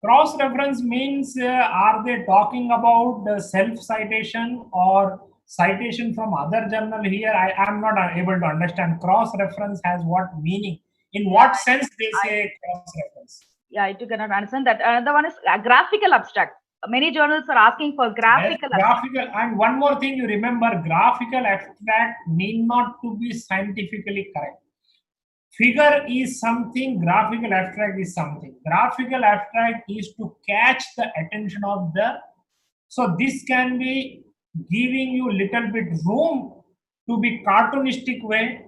Cross-reference means are they talking about the self-citation or citation from other journal here, I am not able to understand. Cross-reference has what meaning? In what sense they say cross-reference? Yeah, I do cannot understand that. Another one is graphical abstract. Many journals are asking for graphical Yes, abstract. graphical. And one more thing you remember, graphical abstract need not to be scientifically correct. Figure is something, graphical abstract is something. Graphical abstract is to catch the attention of the, so this can be giving you little bit room to be cartoonistic way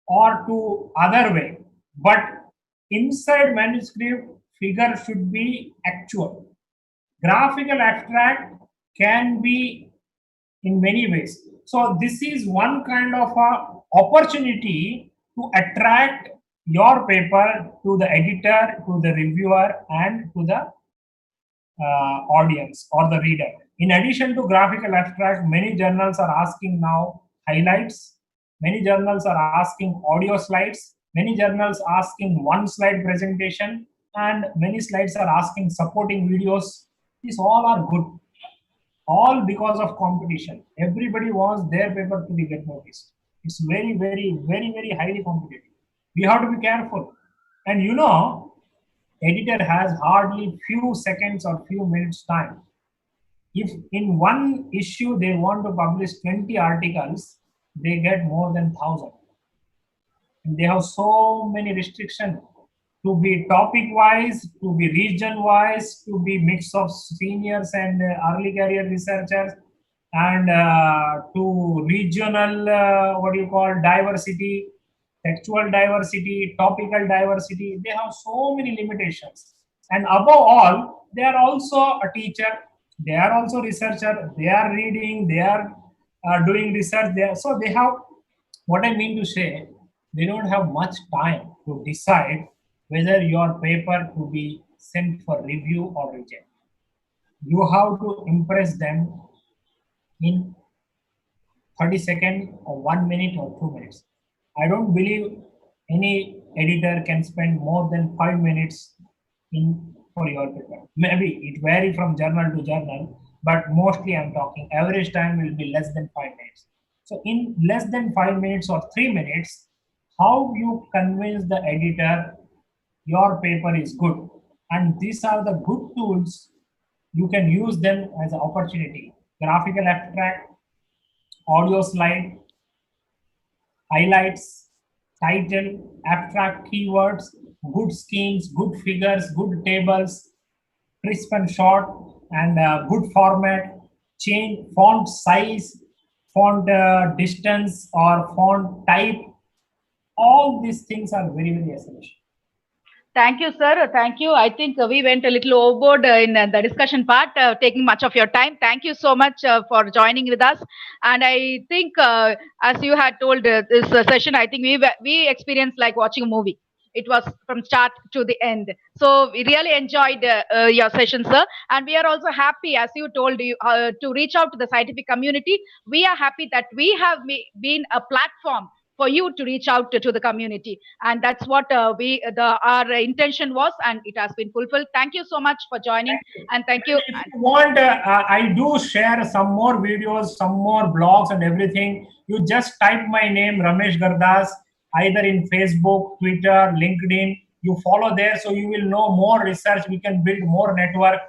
or to other way. But inside manuscript, figure should be actual. Graphical abstract can be in many ways. So this is one kind of a opportunity to attract your paper to the editor, to the reviewer, and to the audience or the reader. In addition to graphical abstract, many journals are asking now highlights. Many journals are asking audio slides. Many journals asking one slide presentation, and many slides are asking supporting videos. These all are good. All because of competition. Everybody wants their paper to be get noticed. It's very, very, very, very highly competitive. We have to be careful. And you know, editor has hardly few seconds or few minutes time. If in one issue they want to publish 20 articles, they get more than 1,000. And they have so many restrictions to be topic wise, to be region wise, to be mix of seniors and early career researchers, and to regional, what do you call, diversity, textual diversity, topical diversity. They have so many limitations. And above all, they are also a teacher, they are also researcher, they are reading, they are doing research there. So they have, what I mean to say, they don't have much time to decide whether your paper to be sent for review or reject. You have to impress them in 30 seconds or 1 minute or 2 minutes. I don't believe any editor can spend more than 5 minutes in for your paper. Maybe it varies from journal to journal, but mostly I'm talking average time will be less than 5 minutes. So in less than 5 minutes or 3 minutes, how you convince the editor your paper is good? And these are the good tools. You can use them as an opportunity. Graphical abstract, audio slide, highlights, title, abstract keywords, good schemes, good figures, good tables, crisp and short, and good format, change font size, font distance, or font type. All these things are very, very essential. Thank you, sir. Thank you. I think we went a little overboard in the discussion part, taking much of your time. Thank you so much for joining with us. And I think, as you had told this session, I think we experienced like watching a movie. It was from start to the end. So we really enjoyed your session, sir. And we are also happy, as you told, you to reach out to the scientific community. We are happy that we have been a platform for you to reach out to the community, and that's what our intention was, and it has been fulfilled. Thank you so much for joining, and thank you. If you want, I do share some more videos, some more blogs and everything. You just type my name, Ramesh Gardas, either in Facebook, Twitter, LinkedIn. You follow there, so you will know more research. We can build more network,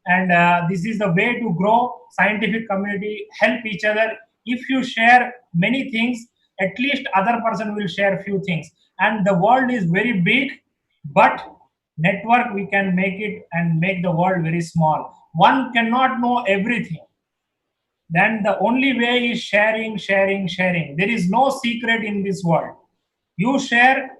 and this is the way to grow scientific community, help each other. If you share many things, at least other person will share few things. And the world is very big, but network we can make it and make the world very small. One cannot know everything. Then the only way is sharing, sharing, sharing. There is no secret in this world. You share,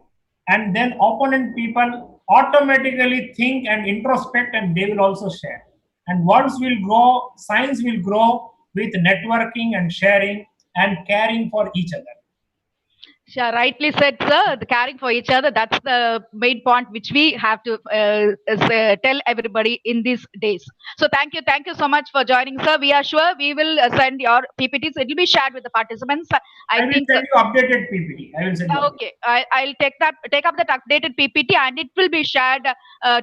and then opponent people automatically think and introspect, and they will also share. And worlds will grow, science will grow with networking and sharing and caring for each other. Sure, rightly said, sir. The caring for each other, that's the main point which we have to tell everybody in these days. So thank you so much for joining, sir. We are sure we will send your PPTs. It will be shared with the participants. I will think. send you updated PPT. I will send you. Okay, I'll take up that updated PPT, and it will be shared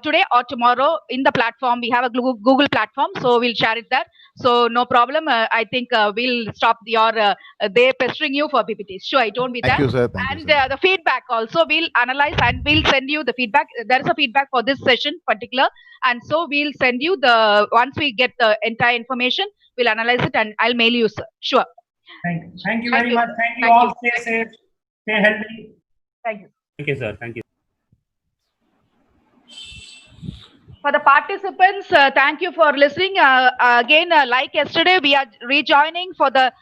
today or tomorrow in the platform. We have a Google platform, so we'll share it there. So no problem. I think we'll stop your they pestering you for PPTs. Sure, it won't be Thank there. you, sir. Thank And you, sir. the feedback also we'll analyze and we'll send you the feedback. There is a feedback for this session particular, and so we'll send you the once we get the entire information, we'll analyze it and I'll mail you, sir. Sure. Thank you Thank very you, much. sir. Thank you Thank all. you. Stay safe. Stay healthy. Thank you. Thank you, sir. Thank you. For the participants, thank you for listening. Again, like yesterday, we are rejoining for the